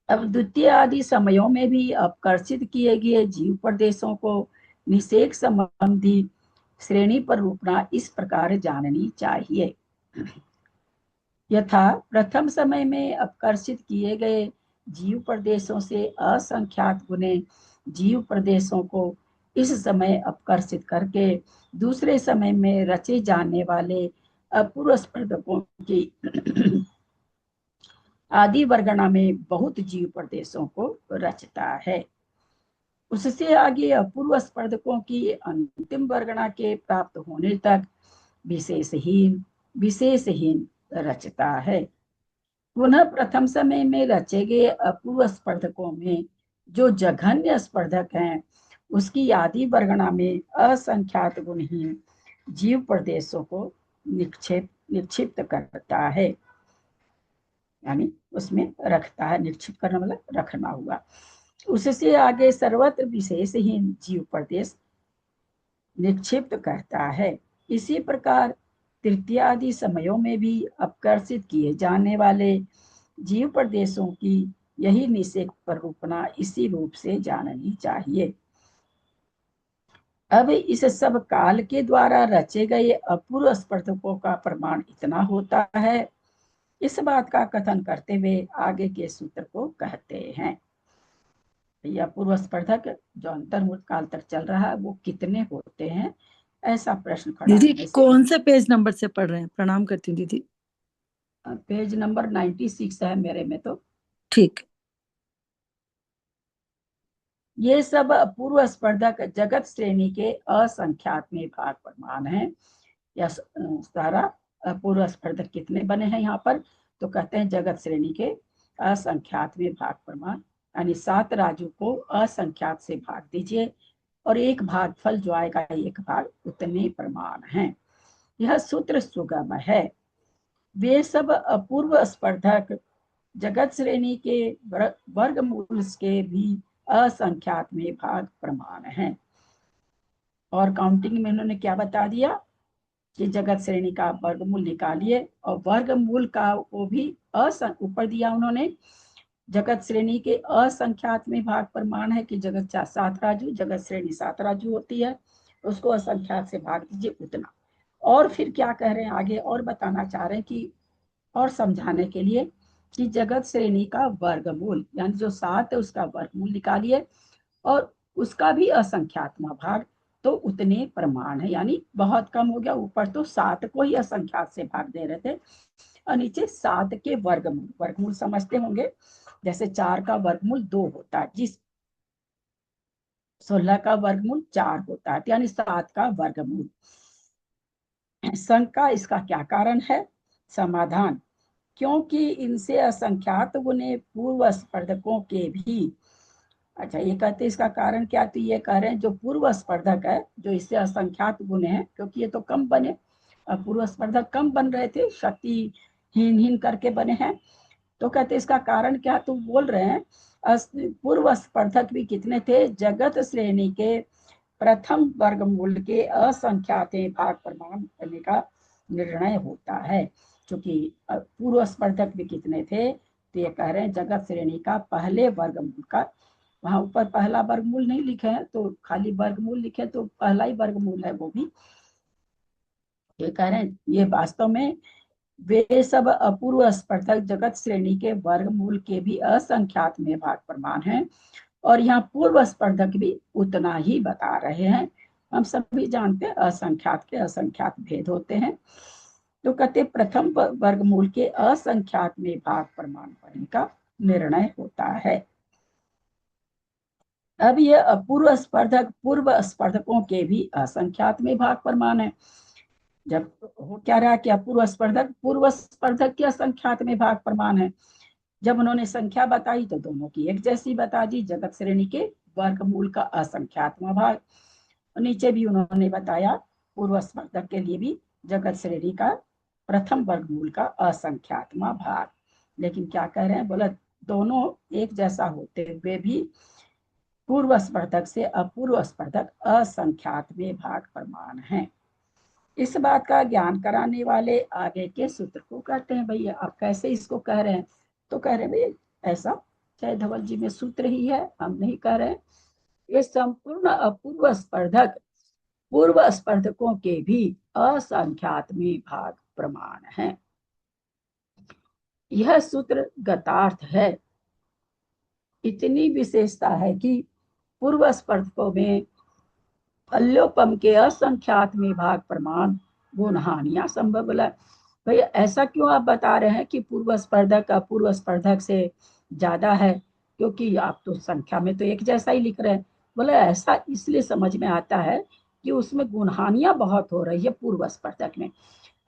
[SPEAKER 5] अब द्वितीय आदि समयों में भी अपकर्षित किए गए जीव प्रदेशों को निषेक संबंधी श्रेणी पर रूपना इस प्रकार जाननी चाहिए। यथा प्रथम समय में अपकर्षित किए गए जीव प्रदेशों से असंख्यात गुने जीव प्रदेशों को इस समय अपकर्षित करके दूसरे समय में रचे जाने वाले अपूर्व स्पर्धकों की आदि वर्गणा में बहुत जीव प्रदेशों को रचता है। उससे आगे अपूर्व स्पर्धकों की अंतिम वर्गणा के प्राप्त होने तक विशेषहीन रचता है। पुनः प्रथम समय में रचे गए अपूर्व स्पर्धकों में जो जघन्य स्पर्धक हैं, उसकी आदि वर्गणा में असंख्यात गुणहीन जीव प्रदेशों को निक्षिप्त करता है, यानी उसमें रखता है। निक्षिप्त करना मतलब रखना हुआ। उससे आगे सर्वत्र विशेषहीन जीव प्रदेश निक्षिप्त करता है। इसी प्रकार तृतीय आदि समयों में भी अपकर्षित किए जाने वाले जीव प्रदेशों की यही निषेध प्ररूपणा इसी रूप से जाननी चाहिए। अब इस सब काल के द्वारा रचे गए अपूर्व स्पर्धकों का प्रमाण इतना होता है। इस बात का कथन करते हुए आगे के सूत्र को कहते हैं। यह पूर्व स्पर्धक जो अंतर्मुख काल तक चल रहा है वो कितने होते हैं, ऐसा प्रश्न खड़ा
[SPEAKER 9] दीदी
[SPEAKER 5] होने से
[SPEAKER 9] कौन से पेज नंबर से पढ़ रहे हैं? प्रणाम करती हूँ दीदी।
[SPEAKER 5] पेज नंबर 96 है मेरे में। तो
[SPEAKER 9] ठीक।
[SPEAKER 5] ये सब पूर्व स्पर्धक जगत श्रेणी के असंख्यात में भाग प्रमाण है। या सारा पूर्व स्पर्धक कितने बने हैं यहाँ पर, तो कहते हैं जगत श्रेणी के असंख्यात में भाग प्रमाण, यानी 7 राजू को असंख्यात से भाग दीजिए और एक भागफल जो आएगा एक भाग, उतने प्रमाण हैं। यह सूत्र सुगम है। वे सब अपूर्व स्पर्धक जगत श्रेणी के वर्गमूल के भी असंख्यात में भाग प्रमाण हैं। और काउंटिंग में उन्होंने क्या बता दिया कि जगत श्रेणी का वर्गमूल निकालिए, और वर्गमूल का वो भी ऊपर दिया उन्होंने। जगत श्रेणी के असंख्यात में भाग प्रमाण है कि जगत 7 राजू, जगत श्रेणी 7 राजू होती है, उसको असंख्यात से भाग दीजिए उतना। और फिर क्या कह रहे हैं आगे, और बताना चाह रहे हैं कि और समझाने के लिए कि जगत श्रेणी का वर्गमूल यानी जो 7 है उसका वर्गमूल निकालिए और उसका भी असंख्यात में भाग, तो उतने प्रमाण है। यानी बहुत कम हो गया, ऊपर तो 7 को ही असंख्यात से भाग दे रहे थे और नीचे 7 के वर्गमूल। वर्गमूल समझते होंगे, जैसे 4 का वर्गमूल 2 होता है, जिस 16 का वर्गमूल 4 होता है, यानी 7 का वर्गमूल। शंका, इसका क्या कारण है? समाधान, क्योंकि इनसे असंख्यात गुने पूर्व स्पर्धकों के भी। अच्छा, ये कहते हैं इसका कारण क्या, तो ये कह रहे हैं जो पूर्व स्पर्धक है, जो इससे असंख्यात गुण है, क्योंकि ये तो कम बने, पूर्व स्पर्धक कम बन रहे थे, शक्तिहीन करके बने हैं। तो कहते हैं इसका कारण क्या, तो बोल रहे हैं पूर्व स्पर्धक भी कितने थे, जगत श्रेणी के प्रथम वर्गमूल के असंख्यात भाग प्रमाण करने का निर्णय होता है। क्योंकि पूर्व स्पर्धक भी कितने थे, तो ये कह रहे हैं जगत श्रेणी का पहले वर्गमूल का, वहां ऊपर पहला वर्गमूल नहीं लिखे हैं तो खाली वर्गमूल लिखे, तो पहला ही वर्गमूल है वो भी। ये कह रहे हैं ये वास्तव में वे सब अपूर्व स्पर्धक जगत श्रेणी के वर्गमूल के भी असंख्यात में भाग प्रमाण हैं, और यहाँ पूर्व स्पर्धक भी उतना ही बता रहे हैं। हम सभी जानते हैं असंख्यात के असंख्यात भेद होते हैं। तो कहते प्रथम वर्गमूल के असंख्यात में भाग प्रमाण करने का निर्णय होता है। अब ये अपूर्व स्पर्धक पूर्व स्पर्धकों के भी असंख्यात में भाग प्रमाण है। जब हो क्या रहा कि अपूर्व स्पर्धक पूर्व स्पर्धक के असंख्यात में भाग प्रमाण है, जब उन्होंने संख्या बताई तो दोनों की एक जैसी बता दी, जगत श्रेणी के वर्गमूल का असंख्यात में भाग। नीचे भी उन्होंने बताया पूर्व स्पर्धक के लिए भी जगत श्रेणी का प्रथम वर्गमूल का असंख्यात में भाग। लेकिन क्या कह रहे हैं, बोला दोनों एक जैसा होते हुए भी पूर्व स्पर्धक से अपूर्व स्पर्धक असंख्यात में भाग प्रमाण है। इस बात का ज्ञान कराने वाले आगे के सूत्र को कहते हैं। भैया आप कैसे इसको कह रहे हैं, तो कह रहे हैं ऐसा चाहे धवल जी में सूत्र ही है, हम नहीं कह रहे। ये संपूर्ण अपूर्व स्पर्धक पूर्व स्पर्धकों के भी असंख्यात में भाग प्रमाण है। यह सूत्र गतार्थ है। इतनी विशेषता है कि पूर्व स्पर्धकों में अल्लोपम के असंख्यात में भाग प्रमाण गुण हानियां संभव। बोला भाई ऐसा क्यों आप बता रहे हैं कि पूर्व स्पर्धक अपूर्व स्पर्धक से ज्यादा है, क्योंकि आप तो संख्या में तो एक जैसा ही लिख रहे हैं। बोले ऐसा इसलिए समझ में आता है कि उसमें गुणहानियां बहुत हो रही है पूर्व स्पर्धक में।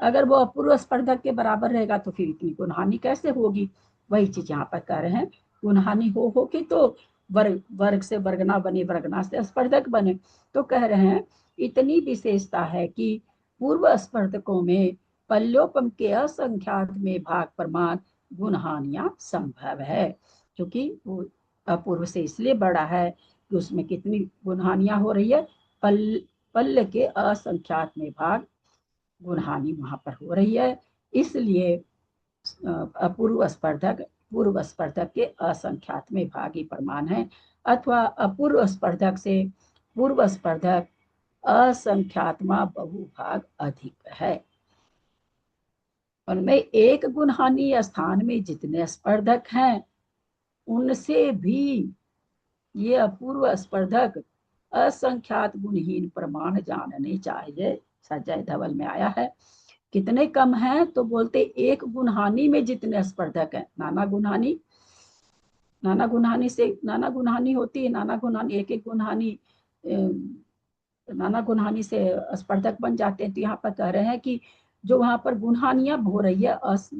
[SPEAKER 5] अगर वो अपूर्व स्पर्धक के बराबर रहेगा तो फिर इतनी गुणहानि कैसे होगी। वही चीज यहाँ पर कह रहे हैं, गुणहानि हो के तो वर्ग वर्ग से वर्गना बने, वर्गना से स्पर्धक बने। तो कह रहे हैं इतनी विशेषता है कि पूर्व स्पर्धकों में पल्योपम के असंख्यात में भाग प्रमाण गुणहानियां संभव है, क्योंकि वो अपूर्व से इसलिए बड़ा है कि उसमें कितनी गुणहानियां हो रही है, पल्य के असंख्यात में भाग गुणहानि वहां पर हो रही है। इसलिए अपूर्व स्पर्धक पूर्व स्पर्धक के असंख्यात में भागी प्रमाण है, अथवा अपूर्व स्पर्धक से पूर्व स्पर्धक असंख्यात्मा बहुभाग अधिक है। उनमें एक गुणहानि स्थान में जितने स्पर्धक हैं उनसे भी ये अपूर्व स्पर्धक असंख्यात गुणहीन प्रमाण जानने चाहिए। सजय धवल में आया है कितने कम हैं, तो बोलते एक गुणहानि में जितने स्पर्धक हैं। नाना गुणहानि से नाना गुणहानि होती है, नाना गुणहानि एक एक गुणहानि नाना गुणहानि से स्पर्धक बन जाते हैं। तो यहाँ पर कह रहे हैं कि जो वहां पर गुणहानियां हो रही है,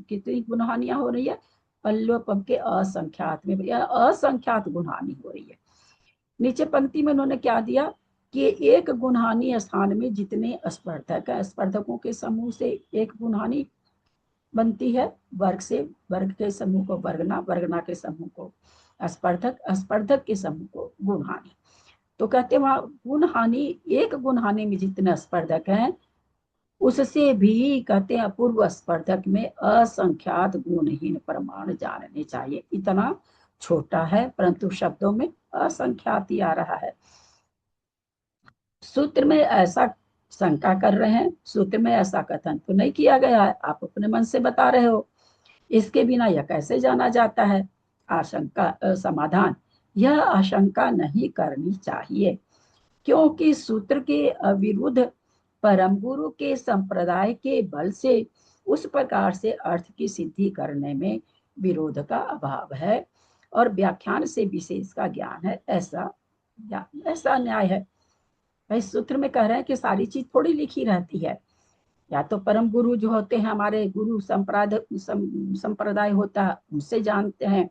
[SPEAKER 5] कितनी गुणहानियां हो रही है, पल्लोपम के असंख्यात में, असंख्यात गुणहानि हो रही है। नीचे पंक्ति में उन्होंने क्या दिया कि एक गुणहानि स्थान में जितने स्पर्धक है, स्पर्धकों के समूह से एक गुणहानि बनती है, वर्ग से वर्ग के समूह को वर्गना, वर्गना के समूह को स्पर्धक, स्पर्धक के समूह को गुणहानि। तो कहते हैं वहां गुणहानि, एक गुणहानि में जितने स्पर्धक हैं उससे भी कहते हैं अपूर्व स्पर्धक में असंख्यात गुणहीन प्रमाण जानने चाहिए। इतना छोटा है परंतु शब्दों में असंख्यात ही आ रहा है। सूत्र में ऐसा शंका कर रहे हैं, सूत्र में ऐसा कथन तो नहीं किया गया है, आप अपने मन से बता रहे हो। इसके बिना यह कैसे जाना जाता है। आशंका समाधान, यह आशंका नहीं करनी चाहिए, क्योंकि सूत्र के अविरुद्ध परम गुरु के संप्रदाय के बल से उस प्रकार से अर्थ की सिद्धि करने में विरोध का अभाव है और व्याख्यान से विशेष का ज्ञान है, ऐसा न्याय है। इस सूत्र में कह रहे हैं कि सारी चीज थोड़ी लिखी रहती है, या तो परम गुरु जो होते हैं हमारे गुरु संप्रदाय होता है उनसे जानते हैं,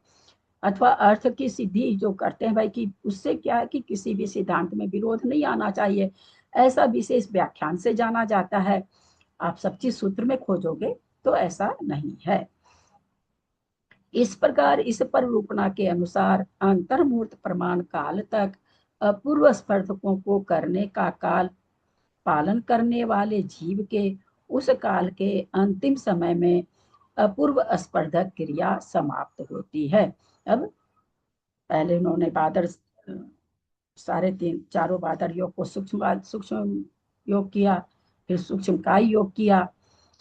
[SPEAKER 5] अथवा अर्थ की सिद्धि जो करते हैं भाई कि उससे क्या है कि किसी भी सिद्धांत में विरोध नहीं आना चाहिए, ऐसा विशेष व्याख्यान से जाना जाता है। आप सब चीज सूत्र में खोजोगे तो ऐसा नहीं है। इस प्रकार इस परिरूपणा के अनुसार अंतर्मूर्त प्रमाण काल तक अपूर्व स्पर्धकों को करने का काल पालन करने वाले जीव के उस काल के अंतिम समय में अपूर्व स्पर्धक क्रिया समाप्त होती है। अब पहले उन्होंने बादर सारे चारों बादर योग को सूक्ष्म योग किया, फिर सूक्ष्म काय योग किया,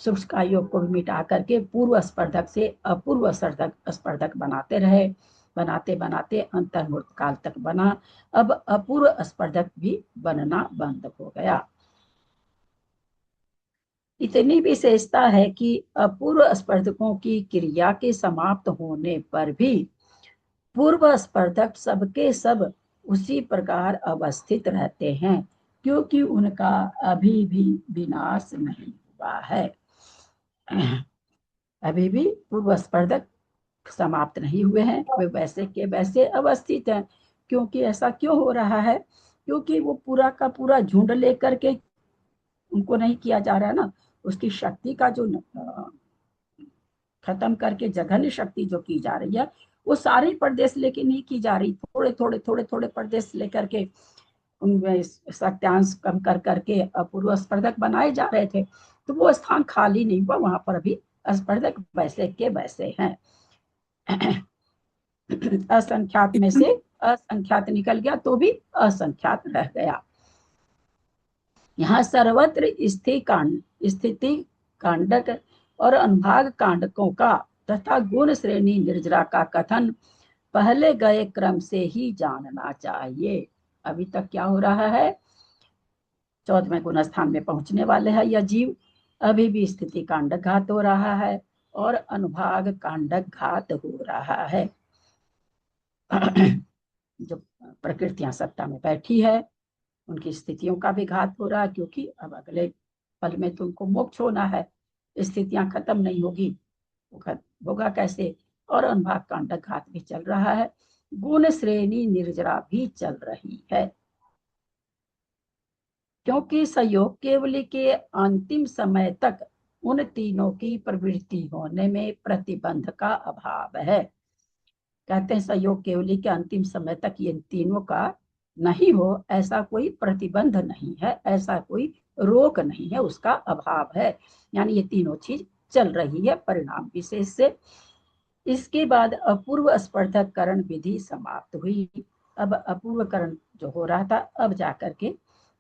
[SPEAKER 5] सूक्ष्म काय योग को मिटा करके पूर्व स्पर्धक से अपूर्व स्पर्धक बनाते रहे, बनाते बनाते अंतर्मूर्त काल तक बना। अब अपूर्व स्पर्धक भी बनना बंद हो गया। इतनी विशेषता है कि अपूर्व स्पर्धकों की क्रिया के समाप्त होने पर भी पूर्व स्पर्धक सबके सब उसी प्रकार अवस्थित रहते हैं, क्योंकि उनका अभी भी विनाश नहीं हुआ है। अभी भी पूर्व स्पर्धक समाप्त नहीं हुए हैं, वे वैसे के वैसे अवस्थित हैं। क्योंकि ऐसा क्यों हो रहा है, क्योंकि वो पूरा का पूरा झुंड लेकर के उनको नहीं किया जा रहा है ना, उसकी शक्ति का जो खत्म करके जघन्य शक्ति जो की जा रही है वो सारे प्रदेश लेके नहीं की जा रही, थोड़े थोड़े प्रदेश लेकर के उनमें सत्यांश कम कर करके अपूर्व स्पर्धक बनाए जा रहे थे, तो वो स्थान खाली नहीं हुआ, वहां पर भी स्पर्धक वैसे के वैसे हैं। असंख्यात में से असंख्यात निकल गया तो भी असंख्यात रह गया। यहाँ सर्वत्र स्थिति कांडक और अनुभाग कांडकों का तथा गुण श्रेणी निर्जरा का कथन पहले गए क्रम से ही जानना चाहिए। अभी तक क्या हो रहा है, 14वें गुण स्थान में पहुंचने वाले हैं यह जीव। अभी भी स्थिति कांडक घात हो रहा है और अनुभाग कांडक घात हो रहा है। जो प्रकृतियां सत्ता में बैठी है उनकी स्थितियों का भी घात हो रहा है, क्योंकि अब अगले पल में तो उनको मोक्ष होना है, स्थितियां खत्म नहीं होगी, वो होगा कैसे। और अनुभाग कांडक घात भी चल रहा है, गुण श्रेणी निर्जरा भी चल रही है, क्योंकि संयोग केवली के अंतिम समय तक उन तीनों की प्रवृत्ति होने में प्रतिबंध का अभाव है। कहते हैं संयोग केवली के अंतिम समय तक ये तीनों का नहीं हो, ऐसा कोई प्रतिबंध नहीं है, ऐसा कोई रोक नहीं है, उसका अभाव है। यानी ये तीनों चीज चल रही है परिणाम विशेष से। इसके बाद अपूर्व स्पर्धक करण विधि समाप्त हुई। अब अपूर्व करण जो हो रहा था अब जाकर के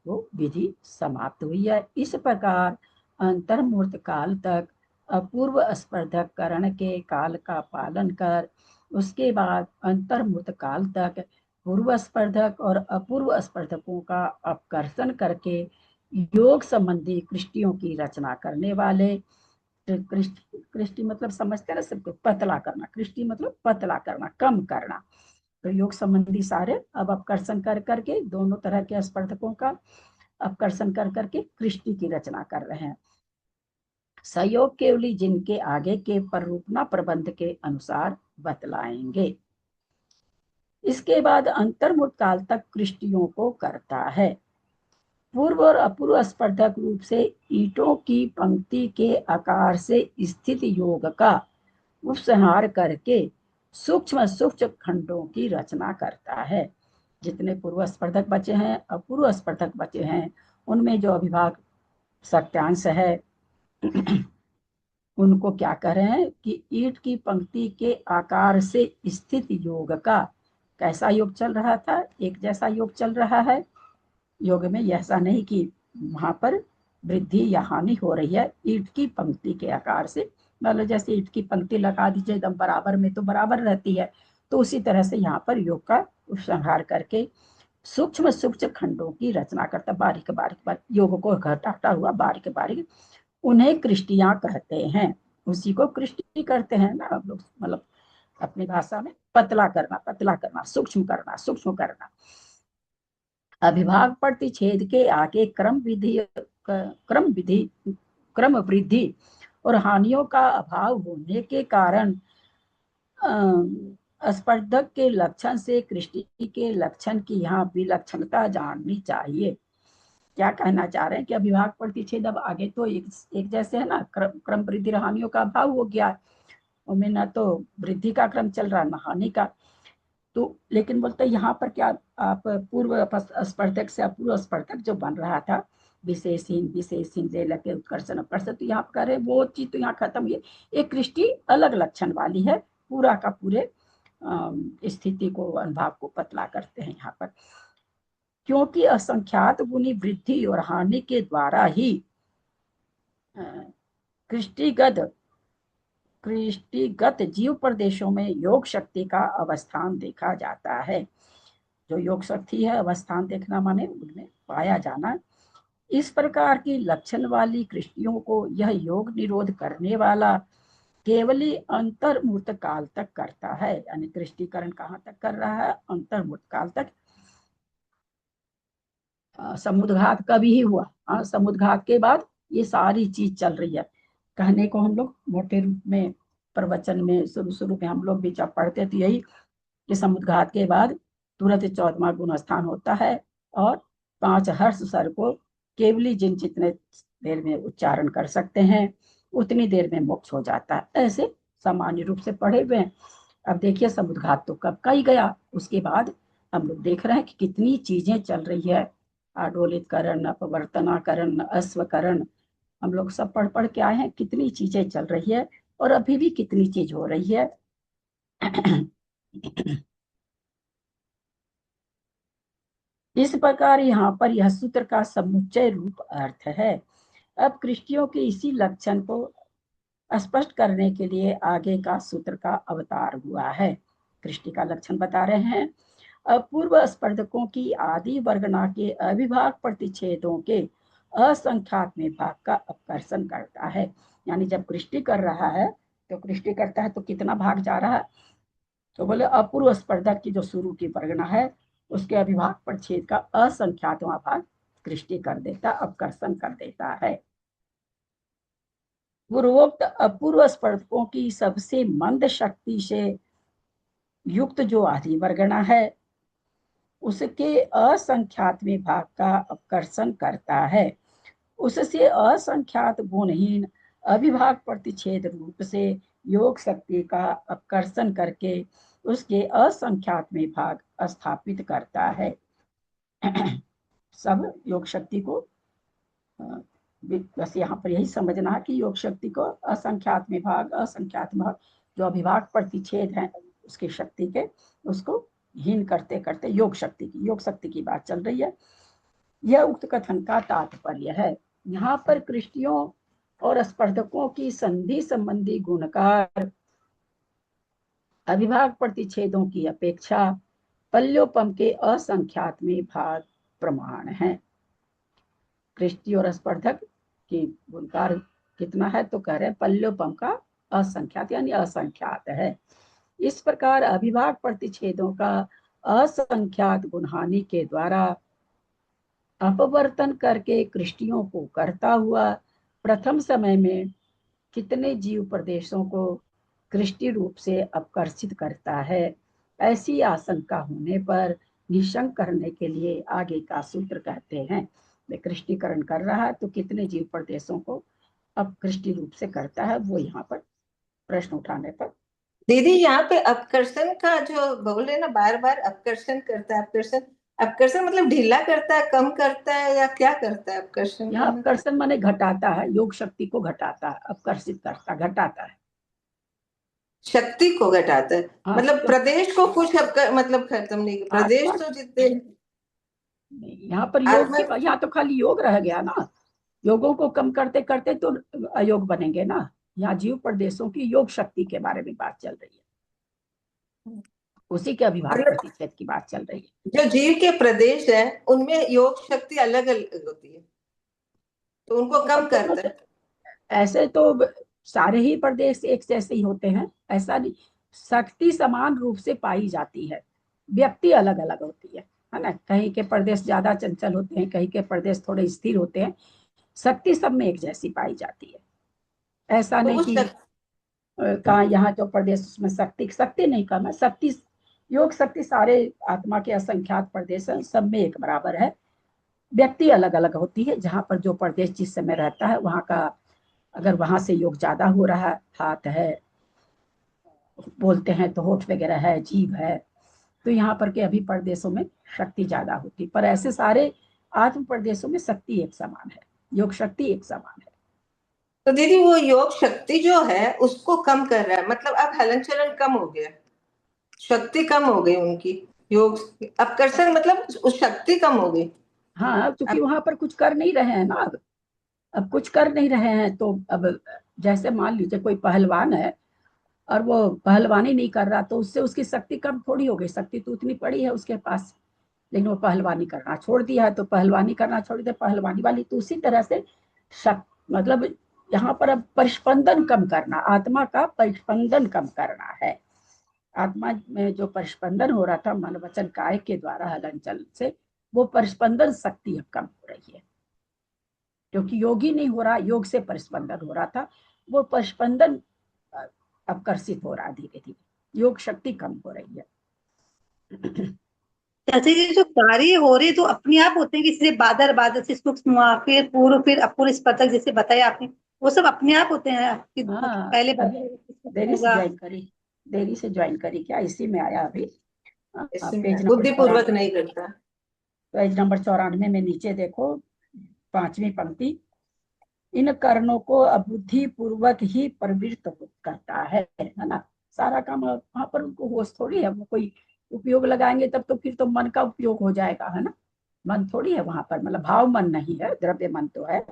[SPEAKER 5] वो विधि समाप्त हुई है। इस प्रकार अंतर्मूर्त काल तक अपूर्व स्पर्धक करण के काल का पालन कर उसके बाद अंतर्मूर्त काल तक पूर्व स्पर्धक और अपूर्व स्पर्धकों का अपकर्षण करके योग संबंधी कृष्टियों की रचना करने वाले, कृष्टि मतलब समझते हैं ना सबको, पतला करना, कृष्टि मतलब पतला करना, कम करना। तो योग संबंधी सारे अब अपकर्षण कर करके दोनों तरह के स्पर्धकों का अपकर्षण कर करके कृष्टि की रचना कर रहे हैं। सहयोग केवली जिनके आगे के प्ररूपणा प्रबंध के अनुसार बतलाएंगे। इसके बाद अंतर्मुख काल तक कृष्टियों को करता है। पूर्व और अपूर्व स्पर्धक रूप से ईंटों की पंक्ति के आकार से स्थित योग का उपसंहार करके सूक्ष्म सूक्ष्म खंडों की रचना करता है। जितने पूर्व स्पर्धक बचे हैं अपूर्व स्पर्धक बचे हैं उनमें जो अभिभाग सत्यांश है उनको क्या कह रहे हैं कि ईंट की पंक्ति के आकार से स्थित योग का, कैसा योग चल रहा था, एक जैसा योग चल रहा है। योग में ऐसा नहीं कि वहां पर वृद्धि या हानि हो रही है, ईंट की पंक्ति के आकार से, मतलब जैसे ईंट की पंक्ति लगा दीजिए एकदम बराबर में तो बराबर रहती है, तो उसी तरह से यहाँ पर योग का उपसंहार करके सूक्ष्म सूक्ष्म खंडों की रचना करता, बारीक बारीक योग को घटाता हुआ बारीक बारीक, उन्हें कृष्टियां कहते हैं। उसी को कृष्टि करते हैं ना हम लोग, मतलब अपनी भाषा में पतला करना, सूक्ष्म करना। अभिभाग प्रतिच्छेद के आगे क्रम वृद्धि और हानियों का अभाव होने के कारण स्पर्धक के लक्षण से कृष्टि के लक्षण की यहाँ विलक्षणता जाननी चाहिए। क्या कहना चाह रहे हैं कि अभिभाग प्रतिच्छेद अब आगे तो एक जैसे है ना, क्रम वृद्धि हानियों का अभाव हो गया, उनमें ना तो वृद्धि का क्रम चल रहा ना हानि का। तो लेकिन बोलते यहाँ पर क्या, आप पूर्व स्पर्धक से अपूर्व स्पर्धक जो बन रहा था, विशेषहीन ले लगे उत्कर्षण अपकर्षण, तो यहाँ कर रहे वो चीज तो यहाँ खत्म हुई। एक कृष्टि अलग लक्षण वाली है, पूरा का पूरे स्थिति को अनुभाव को पतला करते हैं यहाँ पर, क्योंकि असंख्यात गुनी वृद्धि और हानि के द्वारा ही कृष्टिगत जीव प्रदेशों में योग शक्ति का अवस्थान देखा जाता है। जो योग शक्ति है अवस्थान देखना माने उनमें पाया जाना। इस प्रकार की लक्षण वाली कृष्टियों को यह योग निरोध करने वाला केवली अंतर्मूर्त काल तक करता है। यानी कृष्टिकरण कहाँ तक कर रहा है, अंतर्मूर्त काल तक। समुद्घात कभी ही हुआ, समुद्घात के बाद ये सारी चीज चल रही है। कहने को हम लोग मोटे रूप में प्रवचन में शुरू में हम लोग भी जब पढ़ते थे यही कि समुद्घात के बाद तुरंत 14वां गुण स्थान होता है और 5 हर्ष स्वर को केवली जितने देर में उच्चारण कर सकते हैं उतनी देर में मोक्ष हो जाता है, ऐसे सामान्य रूप से पढ़े हुए हैं। अब देखिए समुद्घात तो कब का ही गया, उसके बाद हम लोग देख रहे हैं कि कितनी चीजें चल रही है, आडोलित करण, अपवर्तनाकरण, अश्वकरण, हम लोग सब पढ़ के आए हैं, कितनी चीजें चल रही है और अभी भी कितनी चीज हो रही है। इस प्रकार यहाँ पर यह सूत्र का समुच्चय रूप अर्थ है। अब कृष्टियों के इसी लक्षण को स्पष्ट करने के लिए आगे का सूत्र का अवतार हुआ है। कृष्टि का लक्षण बता रहे हैं। अपूर्व स्पर्धकों की आदि वर्गना के अविभाग प्रतिच्छेदों के असंख्यात्म भाग का अपकर्षण करता है। यानी जब कृष्टि कर रहा है तो कृष्टि करता है तो कितना भाग जा रहा है, तो बोले अपूर्व स्पर्धक की जो शुरू की वर्गना है उसके अविभाग प्रतिच्छेद का असंख्यातवां भाग कृष्टि कर देता, अपकर्षण कर देता है। पूर्वोक्त अपूर्व स्पर्धकों की सबसे मंद शक्ति से युक्त जो आदि वर्गना है उसके असंख्यात्म भाग का अपकर्षण करता है। उससे असंख्यात गुणहीन अविभाग प्रतिच्छेद रूप से योग शक्ति का अपकर्षण करके उसके असंख्यात्म भाग स्थापित करता है। सब योग शक्ति को बस यहाँ पर यही समझना है कि योग शक्ति को असंख्यात्म भाग जो अविभाग प्रतिच्छेद है उसकी शक्ति के, उसको हीन करते करते योग शक्ति की बात चल रही है। यह उक्त कथन का तात्पर्य है। यहाँ पर कृष्टियों और स्पर्धकों की संधि संबंधी गुणकार अविभाग प्रतिच्छेदों की अपेक्षा पल्योपम के असंख्यात्म भाग प्रमाण है। कृष्टि और स्पर्धक की गुणकार कितना है, तो कह रहे हैं पल्योपम का असंख्यात यानी असंख्यात है। इस प्रकार अविभाग प्रतिच्छेदों का असंख्यात गुणहानि के द्वारा अपवर्तन करके कृष्टियों को करता हुआ प्रथम समय में कितने जीव प्रदेशों को कृष्टि रूप से अपकर्षित करता है, ऐसी आशंका होने पर निशंक करने के लिए आगे का सूत्र कहते हैं। वे कृष्टिकरण कर रहा है तो कितने जीव प्रदेशों को अपकृष्टि रूप से करता है, वो यहाँ पर प्रश्न उठाने पर।
[SPEAKER 8] दीदी यहाँ पे अपकर्षण का जो बोले ना, बार बार अपकर्षण करता है, अपकर्षण मतलब ढीला करता है, कम करता है, या क्या करता है अपकर्षण?
[SPEAKER 5] यहाँ अपकर्षण माने घटाता है, योग शक्ति को घटाता है, अपकर्षित करता, घटाता है,
[SPEAKER 8] शक्ति को घटाता है।
[SPEAKER 5] हाँ,
[SPEAKER 8] मतलब प्रदेश को कुछ मतलब खत्म नहीं, प्रदेश तो जितने
[SPEAKER 5] यहाँ पर योग की, यहाँ तो खाली योग रह गया ना, योगों को कम करते करते तो अयोग बनेंगे ना। यहाँ जीव प्रदेशों की योग शक्ति के बारे में बात चल रही है, उसी के अविभाग प्रतिच्छेद की बात चल रही है।
[SPEAKER 8] जो जीव के प्रदेश है उनमें योग शक्ति अलग अलग होती है, तो उनको कम करता है।
[SPEAKER 5] ऐसे तो सारे ही प्रदेश एक जैसे ही होते हैं, ऐसा नहीं, शक्ति समान रूप से पाई जाती है, व्यक्ति अलग अलग होती है ना। कहीं के प्रदेश ज्यादा चंचल होते हैं, कहीं के प्रदेश थोड़े स्थिर होते हैं, शक्ति सब में एक जैसी पाई जाती है। ऐसा
[SPEAKER 8] तो
[SPEAKER 5] नहीं कि कहा यहाँ जो प्रदेश उसमें शक्ति नहीं कम है, शक्ति योग शक्ति सारे आत्मा के असंख्यात प्रदेश हैं, सब में एक बराबर है, व्यक्ति अलग अलग होती है। जहाँ पर जो प्रदेश जिस समय रहता है वहाँ का, अगर वहां से योग ज्यादा हो रहा है, हाथ है, बोलते हैं तो होठ वगैरह है, जीभ है, तो यहाँ पर के अभी प्रदेशों में शक्ति ज्यादा होती, पर ऐसे सारे आत्म प्रदेशों में शक्ति एक समान है, योग शक्ति एक समान है।
[SPEAKER 8] तो दीदी वो योग शक्ति जो है उसको कम कर रहा है, मतलब अब हलन चलन कम हो गया, शक्ति कम हो गई उनकी, योग अपकर्षण मतलब उस शक्ति कम हो गई।
[SPEAKER 5] हाँ, क्योंकि वहां पर कुछ कर नहीं रहे हैं ना, अब कुछ कर नहीं रहे हैं, तो अब जैसे मान लीजिए कोई पहलवान है और वो पहलवानी नहीं कर रहा, तो उससे उसकी शक्ति कम थोड़ी हो गई, शक्ति तो उतनी पड़ी है उसके पास, लेकिन वो पहलवानी करना छोड़ दिया है, तो पहलवानी करना छोड़ दिया पहलवानी वाली। तो उसी तरह से मतलब यहाँ पर अब परिस्पंदन कम करना, आत्मा का परिस्पंदन कम करना है। आत्मा में जो परिस्पंदन हो रहा था मन वचन काय के द्वारा हलन चलन से, वो परिस्पंदन शक्ति अब कम हो रही है, क्योंकि योगी नहीं हो रहा, योग से परिस्पंदन हो रहा था, वो परिस्पंदन अपकर्षित हो रहा धीरे धीरे, योग शक्ति कम हो रही है।
[SPEAKER 10] जैसे कि जो कार्य हो रहे तो अपने आप होते हैं, किसी से बादल बादल से सूक्ष्म हुआ, फिर पूर्व, फिर अपूर्व स्पर्धक जैसे बताया आपने, वो सब अपने आप होते हैं।
[SPEAKER 5] हाँ,
[SPEAKER 10] पहले
[SPEAKER 5] देरी से ज्वाइन करी क्या, इसी में आया अभी, पेज
[SPEAKER 8] बुद्धिपूर्वक नहीं करता।
[SPEAKER 5] पेज नंबर 94 में नीचे देखो, 5वीं पंक्ति, इन कारणों को अबुद्धि पूर्वक ही प्रवृत्त करता है ना। सारा काम वहां पर उनको होश थोड़ी है, वो कोई उपयोग लगाएंगे तब तो फिर तो मन का उपयोग हो जाएगा, है ना, मन थोड़ी है वहां पर, मतलब भाव मन नहीं है, द्रव्य मन तो है।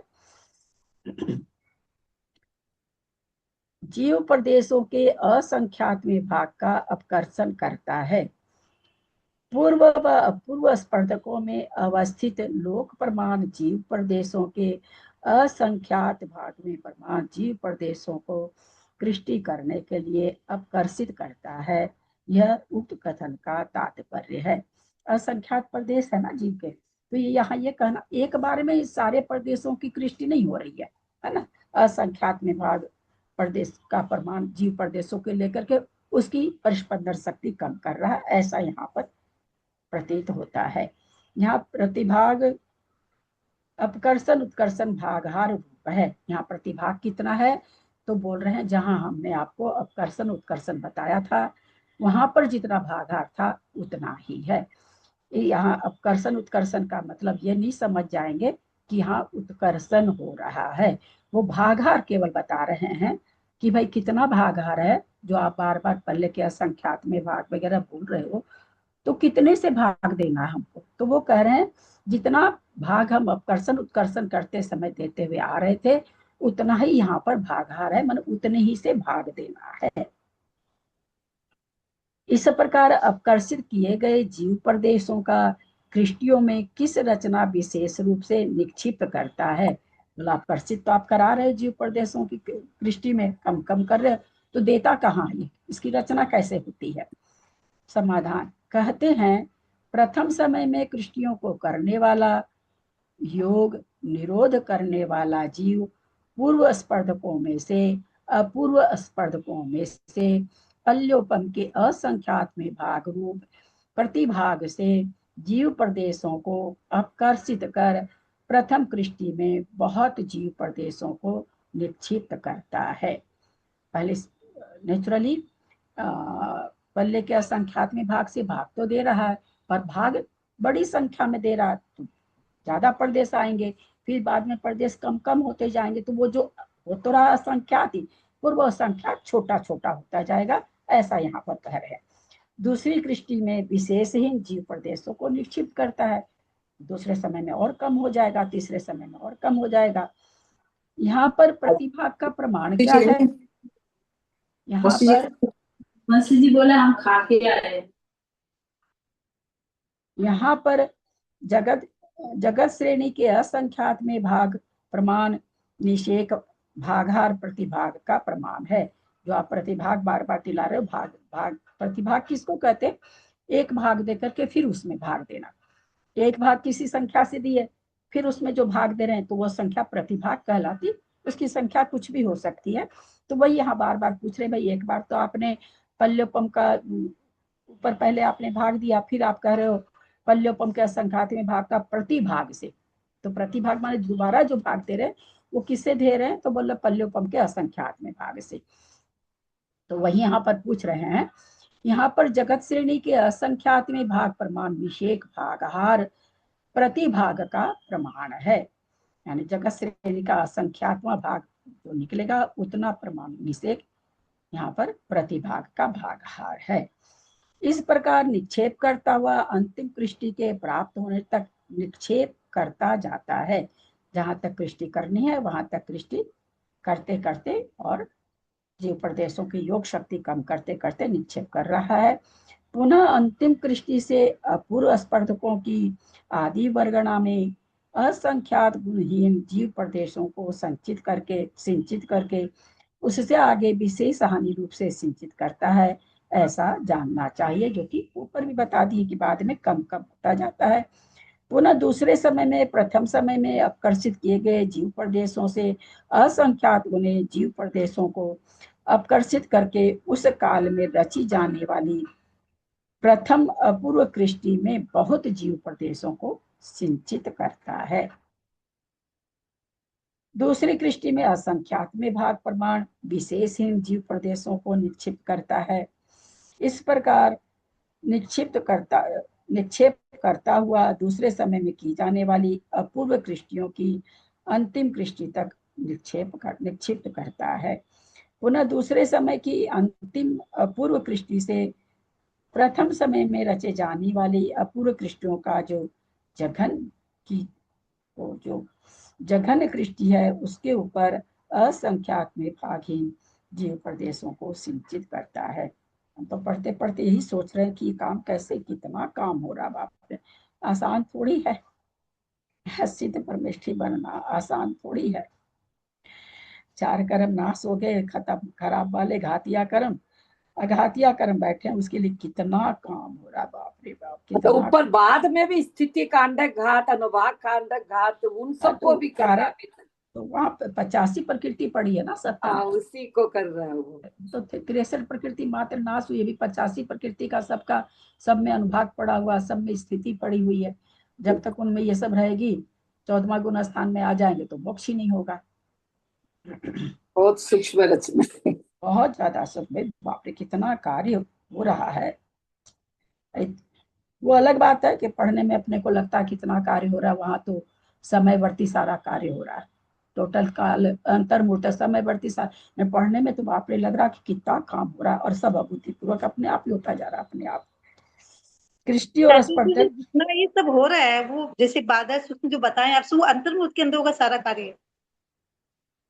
[SPEAKER 5] जीव प्रदेशों के असंख्यात में भाग का अपकर्षण करता है। पूर्व व अपूर्व स्पर्धकों में अवस्थित लोक प्रमाण जीव प्रदेशों के असंख्यात भाग में प्रमाण जीव प्रदेशों को कृष्टि करने के लिए अपकर्षित करता है। यह उक्त कथन का तात्पर्य है। असंख्यात प्रदेश है ना जीव के, तो यहाँ ये कहना एक बार में इस सारे प्रदेशों की कृष्टि नहीं हो रही है ना। असंख्यात में भाग प्रदेश का प्रमाण जीव प्रदेशों के लेकर के उसकी परिस्पंदन शक्ति कम कर रहा है, ऐसा यहाँ पर प्रतीत होता है। यहाँ प्रतिभाग अपकर्षण उत्कर्षण भागहार रूप है। यहाँ प्रतिभाग कितना है तो बोल रहे हैं जहां हमने आपको अपकर्षण उत्कर्षण बताया था वहां पर जितना भागहार था उतना ही है। यहाँ अपकर्षण उत्कर्षण का मतलब ये नहीं समझ जाएंगे कि यहाँ उत्कर्षण हो रहा है, वो भागहार केवल बता रहे हैं कि भाई कितना भागहार है। जो आप बार बार पहले के असंख्यात में भाग वगैरह बोल रहे हो तो कितने से भाग देना हमको, तो वो कह रहे हैं जितना भाग हम अपकर्षण उत्कर्षण करते समय देते हुए आ रहे थे उतना ही यहाँ पर भागहार है, मतलब उतने ही से भाग देना है। इस प्रकार अपकर्षित किए गए जीव प्रदेशों का कृष्टियों में किस रचना विशेष रूप से निक्षिप्त करता है। मतलब अपकर्षित तो आप करा रहे जीव प्रदेशों की कृष्टि में, कम कम कर रहे, तो देता कहाँ है, इसकी रचना कैसे होती है। समाधान कहते हैं प्रथम समय में कृष्टियों को करने वाला योग निरोध करने वाला जीव पूर्व स्पर्धकों में से अपूर्व स्पर्धकों में से अल्योपम के असंख्यात में भाग रूप प्रतिभाग से जीव प्रदेशों को आकर्षित कर प्रथम कृष्टि में बहुत जीव प्रदेशों को निक्षिप्त करता है। पहले नेचुरली पल्ले के असंख्यात में भाग से भाग तो दे रहा है पर भाग बड़ी संख्या में दे रहा है तो ज्यादा प्रदेश आएंगे, फिर बाद में प्रदेश कम कम होते जाएंगे, तो वो जो वो तो रहा असंख्यात ही, पूर्व असंख्यात छोटा छोटा होता जाएगा, ऐसा यहाँ पर कह रहे हैं। दूसरी कृष्टि में विशेषहीन जीव प्रदेशों को निक्षिप्त करता है, दूसरे समय में और कम हो जाएगा, तीसरे समय में और कम हो जाएगा। यहाँ पर प्रतिभाग का प्रमाण क्या है, यहाँ पर
[SPEAKER 9] जी बोला हम खा के आए।
[SPEAKER 5] यहाँ पर जगत जगत श्रेणी के असंख्यात में भाग प्रमाण निषेक भागहार प्रतिभाग का प्रमाण है। जो आप प्रतिभाग बार बार दिला रहे हो, भाग भाग प्रतिभाग किसको कहते हैं, एक भाग देकर के फिर उसमें भाग देना। एक भाग किसी संख्या से दिए फिर उसमें जो भाग दे रहे हैं तो वह संख्या प्रतिभाग कहलाती, उसकी संख्या कुछ भी हो सकती है। तो वही यहाँ बार बार पूछ रहे भाई, एक बार तो आपने पल्योपम का ऊपर पहले आपने भाग दिया, फिर आप कह रहे हो पल्योपम के असंख्यात में भाग का प्रतिभाग से, तो प्रतिभाग माने दोबारा जो भाग दे रहे वो किससे दे रहे हैं, तो बोल पल्योपम के असंख्यात में भाग से। तो वही यहाँ पर पूछ रहे हैं, यहाँ पर जगत श्रेणी के असंख्यात में भाग प्रमाण विशेष भागहार प्रतिभाग का प्रमाण है। यानी जगत श्रेणी का असंख्यातवां भाग जो निकलेगा उतना प्रमाण विशेष यहाँ पर प्रतिभाग का भागहार है। इस प्रकार निक्षेप करता हुआ अंतिम कृष्टि के प्राप्त होने तक निक्षेप करता जाता है। जहां तक कृष्टि करनी है वहां तक कृष्टि करते करते और जीव प्रदेशों की योग शक्ति कम करते करते निक्षेप कर रहा है। पुनः अंतिम कृष्टि से अपूर्व स्पर्धकों की आदि वर्गणा में असंख्यात गुणहीन जीव प्रदेशों को सिंचित करके उससे आगे विशेष हानि रूप से सिंचित करता है, ऐसा जानना चाहिए। जो कि ऊपर भी बता दिए कि बाद में कम कम होता जाता है। पुनः दूसरे समय में प्रथम समय में अपकर्षित किए गए जीव प्रदेशों से असंख्यात गुणे जीव प्रदेशों को अपकर्षित करके उस काल में रची जाने वाली प्रथम अपूर्व कृष्टि में बहुत जीव प्रदेशों को सिंचित करता है। दूसरी कृष्टि में असंख्यात में भाग प्रमाण विशेषहीन जीव प्रदेशों को निक्षिप्त करता है। इस प्रकार निक्षेप करता हुआ दूसरे समय में की जाने वाली अपूर्व कृष्टियों की अंतिम कृष्टि तक निक्षिप्त करता है। पुनः दूसरे समय की अंतिम अपूर्व कृष्टि से प्रथम समय में रचे जाने वाली अपूर्व कृष्टियों का जो जघन कृष्टि है उसके ऊपर असंख्यात में भागहीन जीव प्रदेशों को सिंचित करता है। हम तो पढ़ते पढ़ते यही सोच रहे हैं कि ये काम कैसे, कितना काम हो रहा, बाप रे, आसान थोड़ी है। सिद्ध परमेष्ठी बनना आसान थोड़ी है। 4 कर्म नाश हो गए, खत्म, खराब वाले घातिया कर्म, अघातिया कर्म बैठे हैं, उसके लिए कितना काम हो रहा, बाप रे बाप,
[SPEAKER 11] तो
[SPEAKER 5] कितना।
[SPEAKER 11] ऊपर बाद में भी स्थिति कांडक घात, अनुभाग कांडक घात, उन सबको भी कर रहा है।
[SPEAKER 5] तो वहाँ पे 85 प्रकृति पड़ी है ना, 70
[SPEAKER 11] हाँ, उसी को कर रहा है वो।
[SPEAKER 5] तो 63 प्रकृति मात्र नाश हुई, अभी 85 प्रकृति का सबका, सब में अनुभाग पड़ा हुआ, सब में स्थिति पड़ी हुई है। जब तक उनमें ये सब रहेगी, 14वां गुण स्थान में आ जाएंगे तो मोक्ष ही नहीं होगा।
[SPEAKER 11] बहुत सूक्ष्म रचना है,
[SPEAKER 5] बहुत ज्यादा सूक्ष्म, बाप रे कितना कार्य हो रहा है। वो अलग बात है कि पढ़ने में अपने को लगता है कितना कार्य हो रहा है, वहां तो समयवर्ती सारा कार्य हो रहा है, टोटल काल अंतर्मूर्त समयवर्ती सारा में पढ़ने में तो बाप रे लग रहा कि कितना काम हो रहा है, और सब अभूतपूर्वक अपने आप ही होता जा रहा है, अपने आप। कृष्टि और स्पर्धा
[SPEAKER 10] जितना ये सब हो रहा है, वो जैसे बादल सूक्ष्म जो बताएं आपसे, वो अंतर्मुख के अंदर होगा सारा कार्य।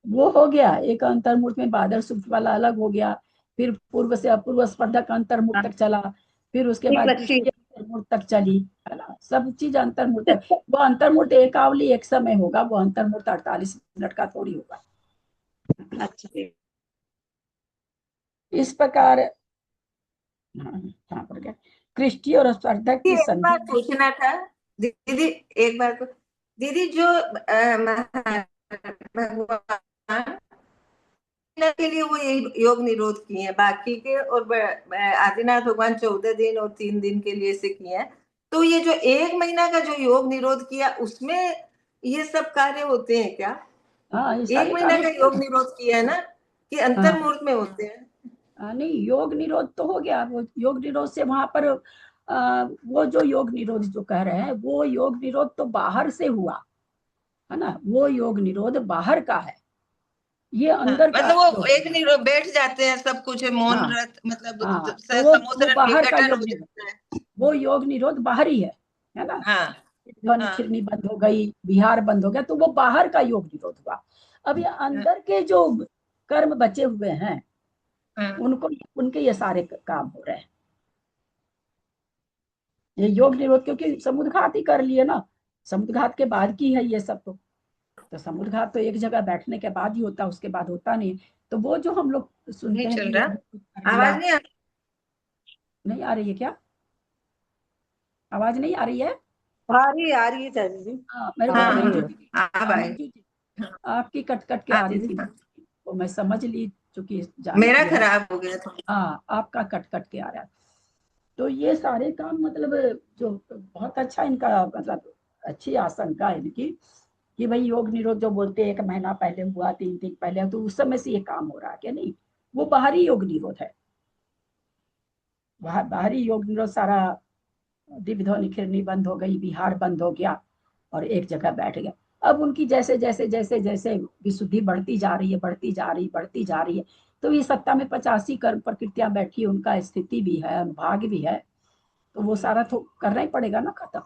[SPEAKER 5] वो हो गया, एक अंतर्मूर्त में बादल सूक्ष्म वाला अलग हो गया, फिर पूर्व से अपूर्व स्पर्धक अंतर्मूर्त तक चला, फिर उसके बाद अंतर्मूर्त तक चली, है ना, सब चीज अंतर्मूर्त। वो अंतर्मूर्त एकावली एक समय होगा, वो अंतर्मूर्त 48 मिनट का थोड़ी होगा।
[SPEAKER 10] अच्छा,
[SPEAKER 5] इस प्रकार कहाँ पर गया, कृष्टि और स्पर्धक की
[SPEAKER 8] एक बार
[SPEAKER 5] संधि।
[SPEAKER 8] पूछना था दीदी, एक बार दीदी, जो भगवान के लिए वो योग निरोध किए हैं, बाकी के और आदिनाथ भगवान 14 दिन और 3 दिन के लिए से किए हैं, तो ये जो 1 महीना का जो योग निरोध किया, उसमें ये सब कार्य होते हैं क्या?
[SPEAKER 5] हाँ,
[SPEAKER 8] 1 महीना का योग निरोध किया है ना, कि अंतर्मूर्त में होते हैं?
[SPEAKER 5] नहीं, योग निरोध तो हो गया, वो योग निरोध से वहां पर वो जो योग निरोध जो कह रहे हैं, वो योग निरोध तो बाहर से हुआ है ना, वो योग निरोध बाहर का है, ये अंदर का
[SPEAKER 8] मतलब वो एक निरोध बैठ जाते हैं, सब कुछ है, मौन
[SPEAKER 5] हाँ,
[SPEAKER 8] व्रत, मतलब
[SPEAKER 5] हाँ, तो
[SPEAKER 8] समुद्र
[SPEAKER 5] वो बाहर का
[SPEAKER 8] विघटन
[SPEAKER 5] योग
[SPEAKER 8] हो
[SPEAKER 5] निरोध,
[SPEAKER 8] जाता है।
[SPEAKER 5] वो योग निरोध बाहरी है ना।
[SPEAKER 8] हाँ,
[SPEAKER 5] ध्वनि खिरनी बंद हो गई, बिहार बंद हो गया, तो वो बाहर का योग निरोध हुआ। अब ये अंदर के जो कर्म बचे हुए हैं, उनको, उनके ये सारे काम हो रहे हैं, ये योग निरोध, क्योंकि समुद्घात ही कर लिए ना, समुद्घात के बाद की है ये सब। तो समुद्घात तो एक जगह बैठने के बाद ही होता, उसके बाद होता नहीं। तो वो जो हम लोग सुनते हैं,
[SPEAKER 8] चल रहा, आवाज नहीं
[SPEAKER 5] नहीं आ रही है क्या? आवाज नहीं आ रही है?
[SPEAKER 10] आ रही है चाची जी।
[SPEAKER 5] हाँ, मेरे को तो मंजू जी, मंजू जी आपकी कट कट के आ रही थी, तो मैं समझ ली, चूंकि
[SPEAKER 8] मेरा खराब हो गया था।
[SPEAKER 5] हाँ, आपका कट कट के आ रहा है। तो ये सारे काम, मतलब जो बहुत अच्छा इनका, मतलब अच्छी आशंका है इनकी कि भाई योग निरोध जो बोलते हैं 1 महीना पहले हुआ, 3 दिन पहले, तो उस समय से ये काम हो रहा है क्या? नहीं, वो बाहरी योग निरोध है, बाहरी योग निरोध सारा, दिव्य ध्वनि खिरनी बंद हो गई, बिहार बंद हो गया, और एक जगह बैठ गया। अब उनकी जैसे जैसे जैसे जैसे विशुद्धि बढ़ती जा रही है, बढ़ती जा रही, बढ़ती जा रही है, तो ये सत्ता में 85 कर्म प्रकृतियां बैठी, उनका स्थिति भी है, अनुभाग भी है, तो वो सारा तो करना ही पड़ेगा ना खत्म।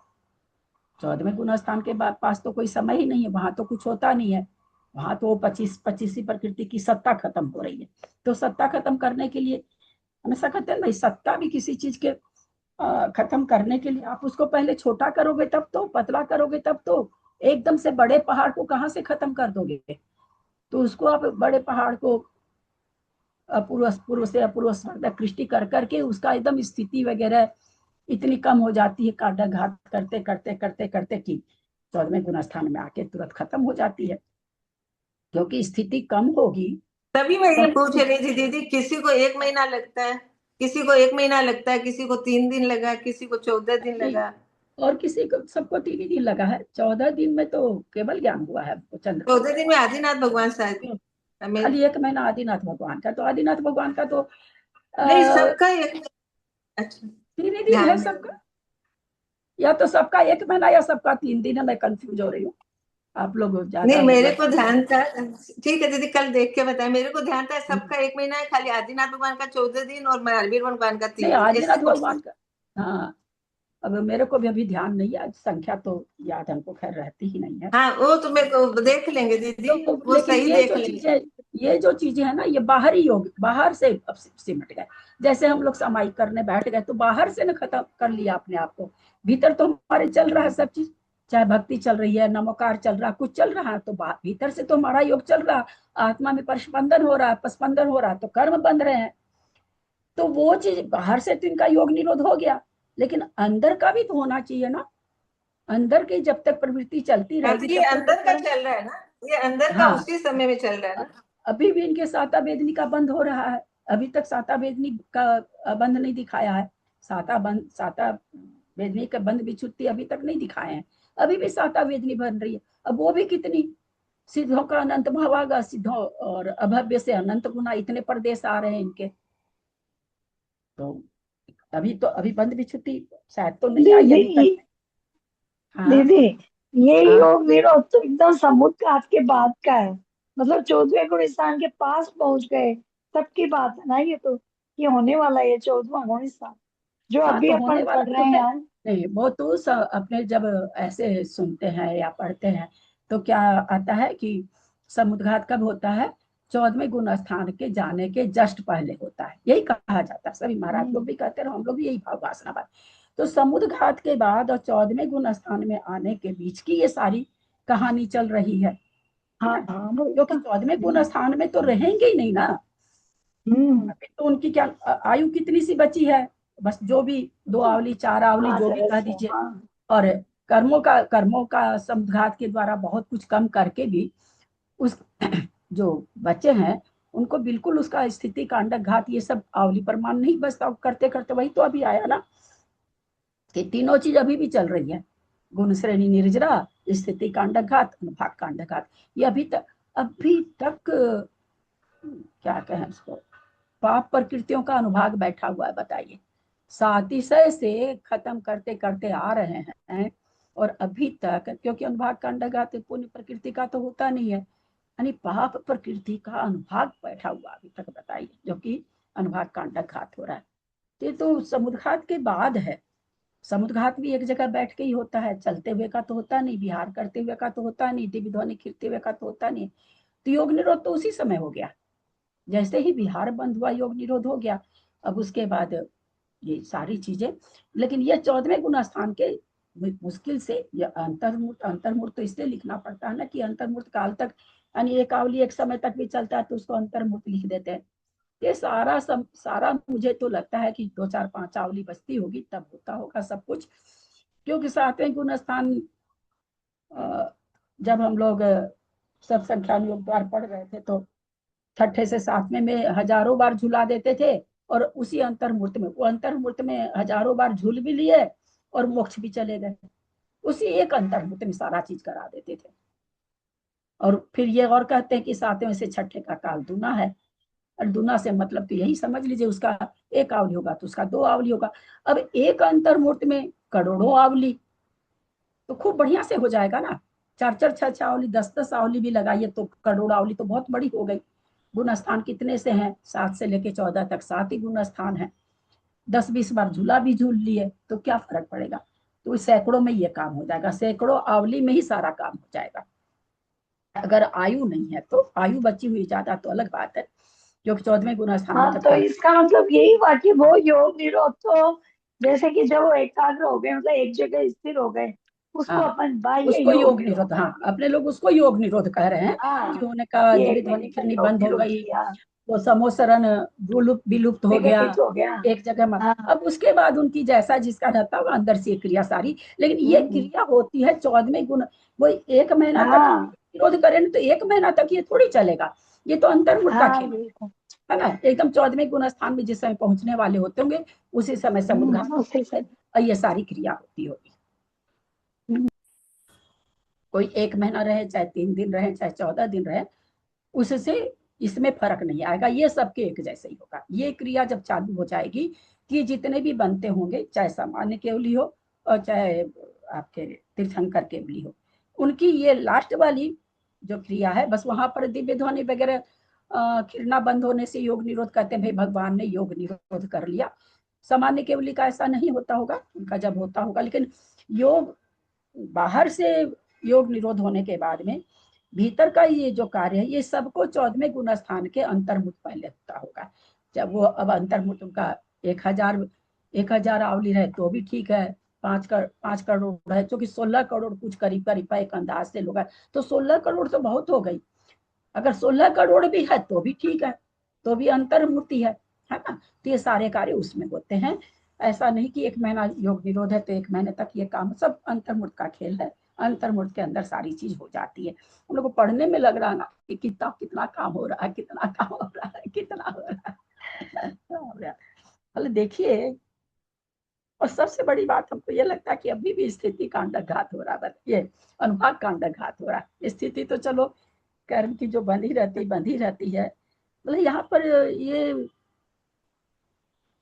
[SPEAKER 5] 14वें गुण स्थान के बाद पास तो कोई समय ही नहीं है, वहां तो कुछ होता नहीं है, वहां तो 25 प्रकृति की सत्ता खत्म हो रही है। तो सत्ता खत्म करने के लिए, हमेशा कहते हैं भाई, सत्ता भी किसी चीज के खत्म करने के लिए आप उसको पहले छोटा करोगे तब तो, पतला करोगे तब तो, एकदम से बड़े पहाड़ को कहाँ से खत्म कर दोगे? तो उसको आप बड़े पहाड़ को पूर्व से अपूर्व कृष्टि कर करके उसका एकदम स्थिति वगैरह इतनी कम हो जाती है, काटा घात करते करते करते करते कि 14वें गुण स्थान में आके तुरंत खत्म हो जाती है, क्योंकि स्थिति कम होगी।
[SPEAKER 8] तभी मैं ये पूछ रही थी दीदी, किसी को 1 महीना लगता है, किसी को 1 महीना लगता है, किसी को 3 दिन लगा, किसी को 14 दिन लगा,
[SPEAKER 5] और किसी को, सबको 3 ही दिन लगा है। 14 दिन में तो केवल ज्ञान हुआ है चंद्र,
[SPEAKER 8] 14 दिन में आदिनाथ भगवान शायद,
[SPEAKER 5] खाली 1 महीना आदिनाथ भगवान का, तो आदिनाथ भगवान का तो
[SPEAKER 8] नहीं, सबका एक, अच्छा
[SPEAKER 5] 3 दिन है सबका, या तो सबका 1 महीना या सबका 3 दिन है, मैं कंफ्यूज हो रही हूँ। आप लोग
[SPEAKER 8] नहीं, मेरे को ध्यान था, ठीक है दीदी, कल देख के बताए, मेरे को ध्यान था सबका 1 महीना है, खाली आदिनाथ भगवान का 14 दिन और महावीर भगवान का 3 दिन।
[SPEAKER 5] आदिनाथ भगवान का, हाँ, अब मेरे को भी अभी ध्यान नहीं है, संख्या तो याद हमको खैर रहती ही नहीं है।
[SPEAKER 8] हाँ, वो तो मेरे को देख लेंगे दीदी, वो सही देख लेंगे।
[SPEAKER 5] ये जो चीजें है ना, ये बाहरी योग, बाहर से अब सिमट गए। जैसे हम लोग समाई करने बैठ गए तो बाहर से ना खत्म कर लिया अपने आप को, भीतर तो हमारे चल रहा है सब चीज, चाहे भक्ति चल रही है, नमोकार चल रहा, कुछ चल रहा है, तो भीतर से तो हमारा योग चल रहा, आत्मा में परिस्पंदन हो रहा है, प्रस्पंदन हो रहा है, तो कर्म बंध रहे हैं। तो वो चीज बाहर से तो इनका योग निरोध हो गया, लेकिन अंदर का भी तो होना चाहिए ना। अंदर की जब तक प्रवृत्ति चलती
[SPEAKER 8] हाँ, तो
[SPEAKER 5] रहेगी
[SPEAKER 8] ये
[SPEAKER 5] तब तक
[SPEAKER 8] अंदर का
[SPEAKER 5] कर्म-
[SPEAKER 8] चल रहा है ना, ये अंदर का
[SPEAKER 5] हाँ,
[SPEAKER 8] उसी समय में चल रहा है ना।
[SPEAKER 5] अभी भी इनके साता वेदनी का बंद हो रहा है, अभी तक साता वेदनी का बंद नहीं दिखाया है। साता वेदनी का बंद विच्छुत्ति अभी तक नहीं दिखाए हैं, अभी भी साता वेदनी बन रही है। अब वो भी कितनी, सिद्धों का अनंत भावागा, सिद्धों और अभव्य से अनंत गुना, इतने प्रदेश आ रहे हैं इनके। तो अभी बंद विच्छुत्ति शायद तो नहीं आई अभी
[SPEAKER 12] दीदी
[SPEAKER 5] तक। हाँ
[SPEAKER 12] दीदी, ये
[SPEAKER 5] हाँ
[SPEAKER 12] योग निरोध तो एकदम समुद्र घाट के बाद का है, मतलब 14वें गुण स्थान के पास पहुंच गए तब की बात है ना। ये तो ये होने वाला है 14वां गुण स्थान जो
[SPEAKER 5] हाँ,
[SPEAKER 12] अभी
[SPEAKER 5] तो होने
[SPEAKER 12] अपन
[SPEAKER 5] वाला
[SPEAKER 12] पढ़
[SPEAKER 5] तो
[SPEAKER 12] रहे हैं
[SPEAKER 5] है।
[SPEAKER 12] यार।
[SPEAKER 5] नहीं, वो तो अपने जब ऐसे सुनते हैं या पढ़ते हैं तो क्या आता है कि समुद्घात कब होता है, 14वें गुण स्थान के जाने के जस्ट पहले होता है, यही कहा जाता है। सभी महाराज लोग भी कहते हैं, हम लोग भी यही भाव वासना बात। तो समुद्घात के बाद और 14वें गुण स्थान में आने के बीच की ये सारी कहानी चल रही है
[SPEAKER 12] हाँ
[SPEAKER 5] ना?
[SPEAKER 12] हाँ, वो
[SPEAKER 5] क्योंकि 14वें गुण स्थान में तो रहेंगे ही नहीं ना। अभी तो उनकी क्या आयु कितनी सी बची है, बस जो भी 2 आवली 4 आवली
[SPEAKER 12] हाँ
[SPEAKER 5] जो भी कह दीजिए। और कर्मों का समुद्घात के द्वारा बहुत कुछ कम करके भी उस जो बच्चे हैं उनको बिल्कुल उसका स्थिति कांडक घात ये सब आवली प्रमाण नहीं बचता, करते करते वही तो अभी आया ना कि तीनों चीज अभी भी चल रही है, गुण श्रेणी निर्जरा, स्थिति कांडक घात, अनुभाग कांडक घात। ये अभी तक क्या कहें इसको, पाप प्रकृतियों का अनुभाग बैठा हुआ है, बताइए। सातिशय से खत्म करते करते आ रहे हैं और अभी तक, क्योंकि अनुभाग कांडघात पुण्य प्रकृति का तो होता नहीं है, यानी पाप प्रकृति का अनुभाग बैठा हुआ अभी तक, बताइए, जो कि अनुभाग कांडघात हो रहा है। ये तो समुद्घात के बाद है। समुद्घात भी एक जगह बैठ के ही होता है, चलते हुए का तो होता नहीं, विहार करते हुए का तो होता नहीं, दिव्य ध्वनि खिरते हुए का तो होता नहीं। तो योग निरोध तो उसी समय हो गया, जैसे ही बिहार बंद हुआ योग निरोध हो गया। अब उसके बाद ये सारी चीजें, लेकिन ये 14वें गुण स्थान के मुश्किल से ये अंतर्मूर्त तो इसलिए लिखना पड़ता है ना कि अंतर्मूर्त काल तक, यानी एक आवली एक समय तक भी चलता है तो उसको अंतर्मूर्त लिख देते हैं। ये सारा मुझे तो लगता है कि 2 4 5 आवली बचती होगी तब होता होगा सब कुछ। क्योंकि 7वें गुण स्थान जब हम लोग सब संख्या योग द्वार पढ़ रहे थे तो 6ठे से 7वें में हजारों बार झुला देते थे, और उसी अंतर्मूर्त में हजारों बार झूल भी लिए और मोक्ष भी चले गए, उसी एक अंतर्मूर्त में सारा चीज करा देते थे। और फिर ये और कहते हैं कि 7वें से 6ठे का काल दूना है, और दूना से मतलब तो यही समझ लीजिए उसका एक आवली होगा तो उसका 2 आवली होगा। अब एक अंतर्मूर्त में करोड़ों आवली, तो खूब बढ़िया से हो जाएगा ना। 4 4 6 6 आवली 10 10 आवली भी लगाइए तो करोड़ आवली तो बहुत बड़ी हो गई। गुण स्थान कितने से हैं, 7 से लेके 14 तक 7 ही गुण स्थान है। 10 20 बार झूला भी झूल लिए तो क्या फर्क पड़ेगा, तो सैकड़ों में ये काम हो जाएगा, सैकड़ों आवली में ही सारा काम हो जाएगा। अगर आयु नहीं है तो, आयु बची हुई ज्यादा तो अलग बात है, क्योंकि 14वें गुण स्थान
[SPEAKER 12] हाँ,
[SPEAKER 5] में
[SPEAKER 12] तो इसका मतलब यही हुआ कि वो योग निरोध तो जैसे कि जब वो एकाग्र हो गए, मतलब एक जगह स्थिर हो गए, उसको
[SPEAKER 5] हाँ,
[SPEAKER 12] अपन बाह्य
[SPEAKER 5] उसको
[SPEAKER 12] योग
[SPEAKER 5] योग
[SPEAKER 12] निरोध
[SPEAKER 5] निरोध, हाँ, अपने लोग उसको योग निरोध कह रहे हैं
[SPEAKER 12] हाँ,
[SPEAKER 5] कि उन्होंने कहा
[SPEAKER 12] ये
[SPEAKER 5] दिव्य
[SPEAKER 12] एक
[SPEAKER 5] ध्वनि
[SPEAKER 12] महीने का
[SPEAKER 5] फिरनी
[SPEAKER 12] योग
[SPEAKER 5] बंद हो
[SPEAKER 12] निरोध
[SPEAKER 5] गई,
[SPEAKER 12] किया,
[SPEAKER 5] वो समोसरण विलुप्त हो गया
[SPEAKER 12] विघटित हो गया।
[SPEAKER 5] एक जगह में।
[SPEAKER 12] हाँ,
[SPEAKER 5] अब उसके बाद उनकी जैसा जिसका रहता होगा अंदर से क्रिया सारी, लेकिन ये क्रिया होती है 14वें गुण, वो 1 महीना तक
[SPEAKER 12] हाँ,
[SPEAKER 5] विरोध करें तो 1 महीना तक ये थोड़ी चलेगा, ये तो अंतर्मुख का
[SPEAKER 12] हाँ,
[SPEAKER 5] खेल
[SPEAKER 12] बिल्कुल।
[SPEAKER 5] है ना। एकदम 14वें गुण स्थान में जिस समय पहुंचने वाले होते होंगे उसी समय समुद्घात
[SPEAKER 12] उसी से
[SPEAKER 5] और ये सारी क्रिया होती होगी। कोई 1 महीना रहे, चाहे 3 दिन रहे, चाहे 14 दिन रहे, उससे इसमें फर्क नहीं आएगा, ये सबके एक जैसे ही होगा। ये क्रिया जब चालू हो जाएगी कि जितने भी बनते होंगे, चाहे सामान्य केवली हो और चाहे आपके तीर्थंकर केवली हो, उनकी ये लास्ट वाली जो क्रिया है, बस वहां पर दिव्य ध्वनि वगैरह किरना बंद होने से योग निरोध कहते हैं, भाई भगवान ने योग निरोध कर लिया। सामान्य केवली का ऐसा नहीं होता होगा, उनका जब होता होगा, लेकिन योग बाहर से योग निरोध होने के बाद में भीतर का ये जो कार्य है ये सबको 14वें गुण स्थान के अंतर्मुख पहले होता होगा। जब वो अब अंतर्मुख उनका 1000 आवली है तो भी ठीक है, 5 करोड़ है, क्योंकि 16 करोड़ कुछ करीब करीब एक अंदाज से लोग है, तो 16 करोड़ तो बहुत हो गई। अगर 16 करोड़ भी है तो भी ठीक है, तो भी अंतर्मूर्ति है ना। तो ये सारे कार्य उसमें होते हैं। ऐसा नहीं कि 1 महीना योग निरोध है तो 1 महीने तक ये काम, सब अंतर्मूर्त का खेल है। अंतर्मूर्त के अंदर सारी चीज हो जाती है। हम लोग को पढ़ने में लग रहा ना कि कितना काम हो रहा है, कितना काम हो रहा है, कितना हो रहा है। देखिए, और सबसे बड़ी बात हमको ये लगता है कि अभी भी स्थिति कांडघात हो रहा है, ये अनुभाग कांडघात हो रहा है। स्थिति तो चलो कर्म की जो बंधी रहती है, मतलब यहाँ पर ये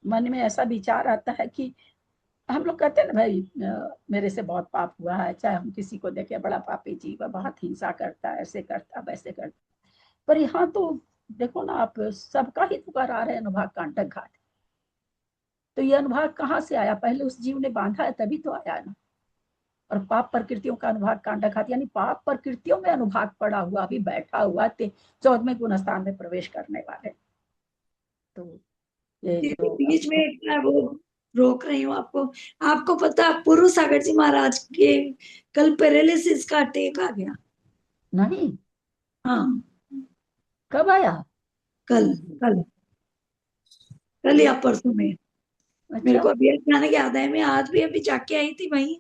[SPEAKER 5] मन में ऐसा विचार आता है कि हम लोग कहते हैं ना भाई मेरे से बहुत पाप हुआ है, चाहे हम किसी को देखे बड़ा पापी जीव है, बहुत हिंसा करता है, ऐसे करता वैसे करता, पर यहाँ तो देखो ना आप, सबका ही पुकार आ रहे हैं अनुभाग कांटक घाट। तो ये अनुभाग कहाँ से आया? पहले उस जीव ने बांधा है तभी तो आया ना। और पाप प्रकृतियों का अनुभाग कांटक घाट, यानी पाप प्रकृतियों में अनुभाग पड़ा हुआ अभी बैठा हुआ 14वें गुण स्थान में प्रवेश करने वाले। तो ये जो
[SPEAKER 12] बीच में एक वो रोक रही हूँ आपको। आपको पता पूर्व सागर जी महाराज के कल पैरालिसिस का अटैक आ गया?
[SPEAKER 5] नहीं।
[SPEAKER 12] हाँ।
[SPEAKER 5] कब आया?
[SPEAKER 12] कल या परसों में।
[SPEAKER 5] अच्छा।
[SPEAKER 12] मेरे को अभी अचानक याद है, मैं आज भी अभी जाके आई थी वहीं,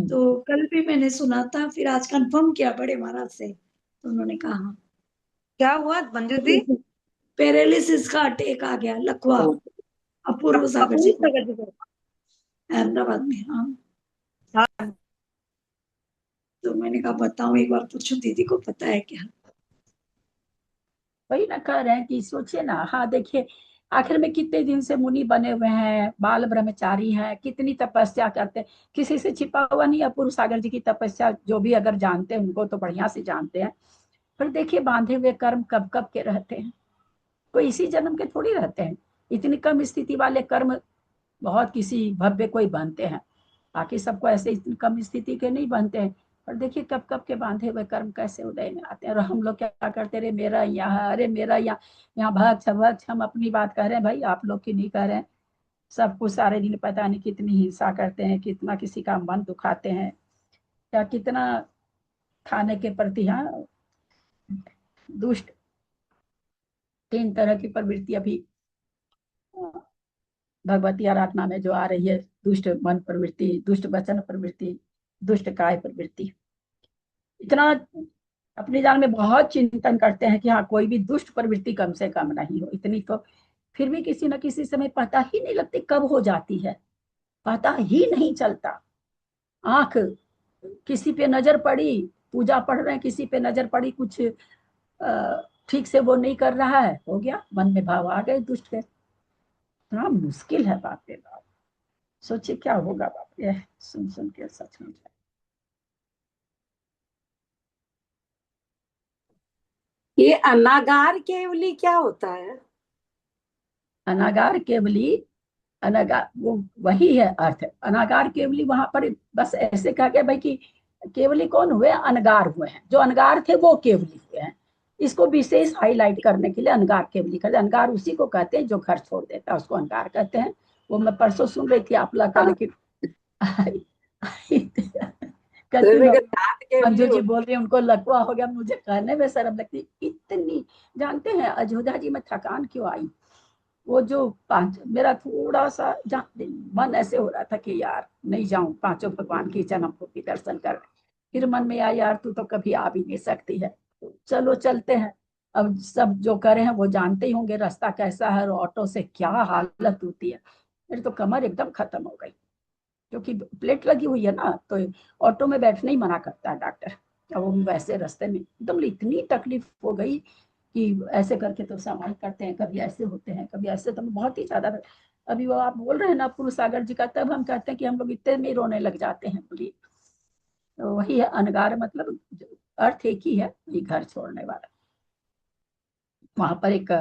[SPEAKER 12] तो कल भी मैंने सुना था, फिर आज कंफर्म किया बड़े महाराज से, तो उन्होंने कहा
[SPEAKER 10] क्या हुआ मंजू दी?
[SPEAKER 12] पैरालिसिस का अटैक आ गया लखवा, अपूर्व सागर जी को, अहमदाबाद में। हाँ। तो मैंने कहा बताऊं, एक बार पूछूं दीदी को पता है क्या।
[SPEAKER 5] वही ना कह रहे हैं कि सोचिए ना, हाँ देखिए आखिर में कितने दिन से मुनि बने हुए हैं, बाल ब्रह्मचारी हैं, कितनी तपस्या करते हैं, किसी से छिपा हुआ नहीं। अपूर्व सागर जी की तपस्या जो भी अगर जानते हैं उनको तो बढ़िया से जानते हैं, पर देखिए बांधे हुए कर्म कब कब के रहते हैं, कोई इसी जन्म के थोड़ी रहते हैं। इतनी कम स्थिति वाले कर्म बहुत किसी भव्य कोई बनते हैं, बाकी सबको ऐसे इतनी कम स्थिति के नहीं बनते हैं। और देखिए कब कब के बांधे हुए कर्म कैसे उदय में आते हैं। और हम लोग क्या करते रहे, मेरा यहाँ, अरे मेरा यहाँ भक्त हम अपनी बात कह रहे हैं भाई, आप लोग की नहीं कह रहे हैं। सब कुछ सारे दिन पता नहीं कितनी हिंसा करते हैं, कितना किसी का मन दुखाते हैं, या कितना खाने के प्रति हाँ दुष्ट 3 तरह की प्रवृत्ति अभी भगवती आराधना में जो आ रही है, दुष्ट मन प्रवृत्ति, दुष्ट वचन प्रवृत्ति, दुष्ट काय प्रवृत्ति। इतना अपने जान में बहुत चिंतन करते हैं कि हाँ कोई भी दुष्ट प्रवृत्ति कम से कम नहीं हो, इतनी तो फिर भी किसी न किसी समय पता ही नहीं लगती कब हो जाती है, पता ही नहीं चलता। आंख किसी पे नजर पड़ी, पूजा पढ़ रहे हैं, किसी पे नजर पड़ी, कुछ ठीक से वो नहीं कर रहा है, हो गया मन में भाव आ गए दुष्ट के। इतना मुश्किल है बाप रे बाप, सोचिए क्या होगा बाप रे, सुन के सच में।
[SPEAKER 11] ये अनागार केवली क्या होता है?
[SPEAKER 5] अनागार केवली, अनागार वो वही है अर्थ। अनागार केवली वहां पर बस ऐसे कहा गया भाई कि केवली कौन हुए? अनगार हुए हैं, जो अनगार थे वो केवली हुए हैं। इसको विशेष हाईलाइट करने के लिए अनगार केवली कहते हैं। अनगार उसी को कहते हैं जो घर छोड़ देता है, उसको अनगार कहते हैं। वो मैं परसों सुन रही थी आप लोग का, लेकिन अंजू जी बोल रही है उनको लकवा हो गया, मुझे कहने में शर्म लगती इतनी। जानते हैं अयोध्या जी में थकान क्यों आई? वो जो मेरा थोड़ा सा मन ऐसे हो रहा था कि यार नहीं जाऊं 5 भगवान की जन्मभूमि दर्शन करने, फिर मन में आया यार तू तो कभी आ भी नहीं सकती है, तो चलो चलते हैं। अब सब जो करे हैं वो जानते ही होंगे रास्ता कैसा है, और ऑटो से क्या हालत होती है। मेरी तो कमर एकदम खत्म हो गई, क्योंकि प्लेट लगी हुई है ना, तो ऑटो में बैठने ही मना करता है डॉक्टर। अब वो वैसे रास्ते में एकदम इतनी तकलीफ हो गई कि ऐसे करके तो सामान करते हैं, कभी ऐसे होते हैं, कभी ऐसे, तो बहुत ही ज्यादा। अभी वो आप बोल रहे हैं ना पूर्व सागर जी का, तब हम कहते हैं कि हम लोग इतने में रोने लग जाते हैं। बोलिए, तो वही है अनगार, मतलब अर्थ एक ही है, ये घर छोड़ने वाला। वहां पर एक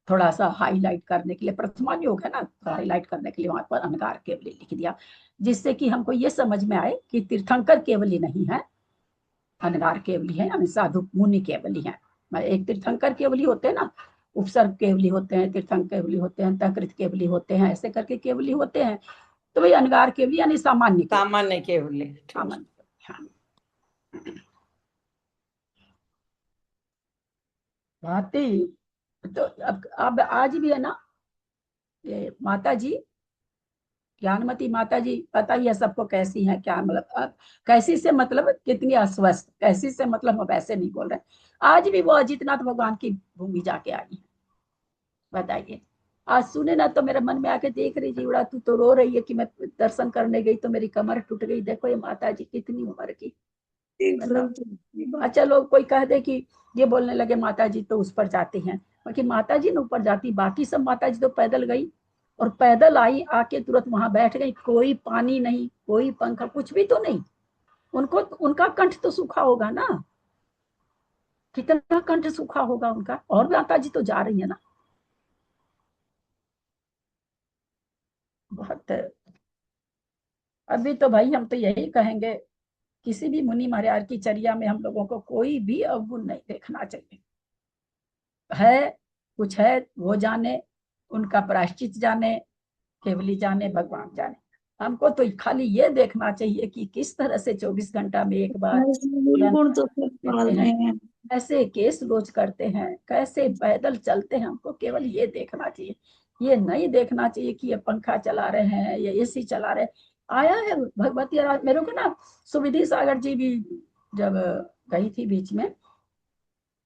[SPEAKER 5] थोड़ा सा हाईलाइट करने के लिए, प्रथमा योग है ना, तो हाईलाइट करने के लिए वहां पर अनगार केवली लिख दिया, जिससे कि हमको ये समझ में आए कि तीर्थंकर केवली नहीं है, अनगार केवली है, यानी साधु मुनि केवली है। एक तीर्थंकर केवली होते हैं ना, उपसर्ग केवली होते हैं, तीर्थंकर केवली होते हैं, तकृत केवली होते हैं, ऐसे करके केवली होते हैं। तो भाई अनगार केवली यानी सामान्य
[SPEAKER 11] सामान्य केवली।
[SPEAKER 5] सामान्य। हाँ। भांति तो अब आज भी है ना ये माता जी, ज्ञानमती माता जी, पता ही है सबको कैसी है, क्या मतलब कैसी से मतलब कितनी अस्वस्थ, कैसी से मतलब हम वैसे नहीं बोल रहे। आज भी वो अजितनाथ भगवान की भूमि जाके आई है, बताइए। आज सुने ना तो मेरे मन में आके देख रही जी उड़ा, तू तो रो रही है कि मैं दर्शन करने गई तो मेरी कमर टूट गई। देखो ये माता जी कितनी उम्र की। अच्छा लोग कोई कह दे कि ये बोलने लगे माता जी तो उस पर जाती हैं, क्योंकि माता जी ने ऊपर जाती, बाकी सब माता जी तो पैदल गई और पैदल आई, आके तुरंत वहां बैठ गई। कोई पानी नहीं, कोई पंखा, कुछ भी तो नहीं। उनको उनका कंठ तो सूखा होगा ना, कितना कंठ सूखा होगा उनका, और माता जी तो जा रही है ना। बहुत। अभी तो भाई हम तो यही कहेंगे, किसी भी मुनि महाराज की चर्या में हम लोगों को कोई भी अवगुण नहीं देखना चाहिए। है कुछ है वो जाने, उनका प्रायश्चित जाने, केवली जाने, भगवान जाने। हमको तो खाली ये देखना चाहिए कि किस तरह से 24 घंटा में एक बार
[SPEAKER 12] गुण तो सब पाल रहे हैं।
[SPEAKER 5] कैसे केस रोज करते हैं, कैसे पैदल चलते हैं, हमको केवल ये देखना चाहिए। ये नहीं देखना चाहिए कि ये पंखा चला रहे हैं, ये एसी चला रहे हैं। आया है भगवती मेरे को ना, सुविधि सागर जी भी जब गई थी बीच में,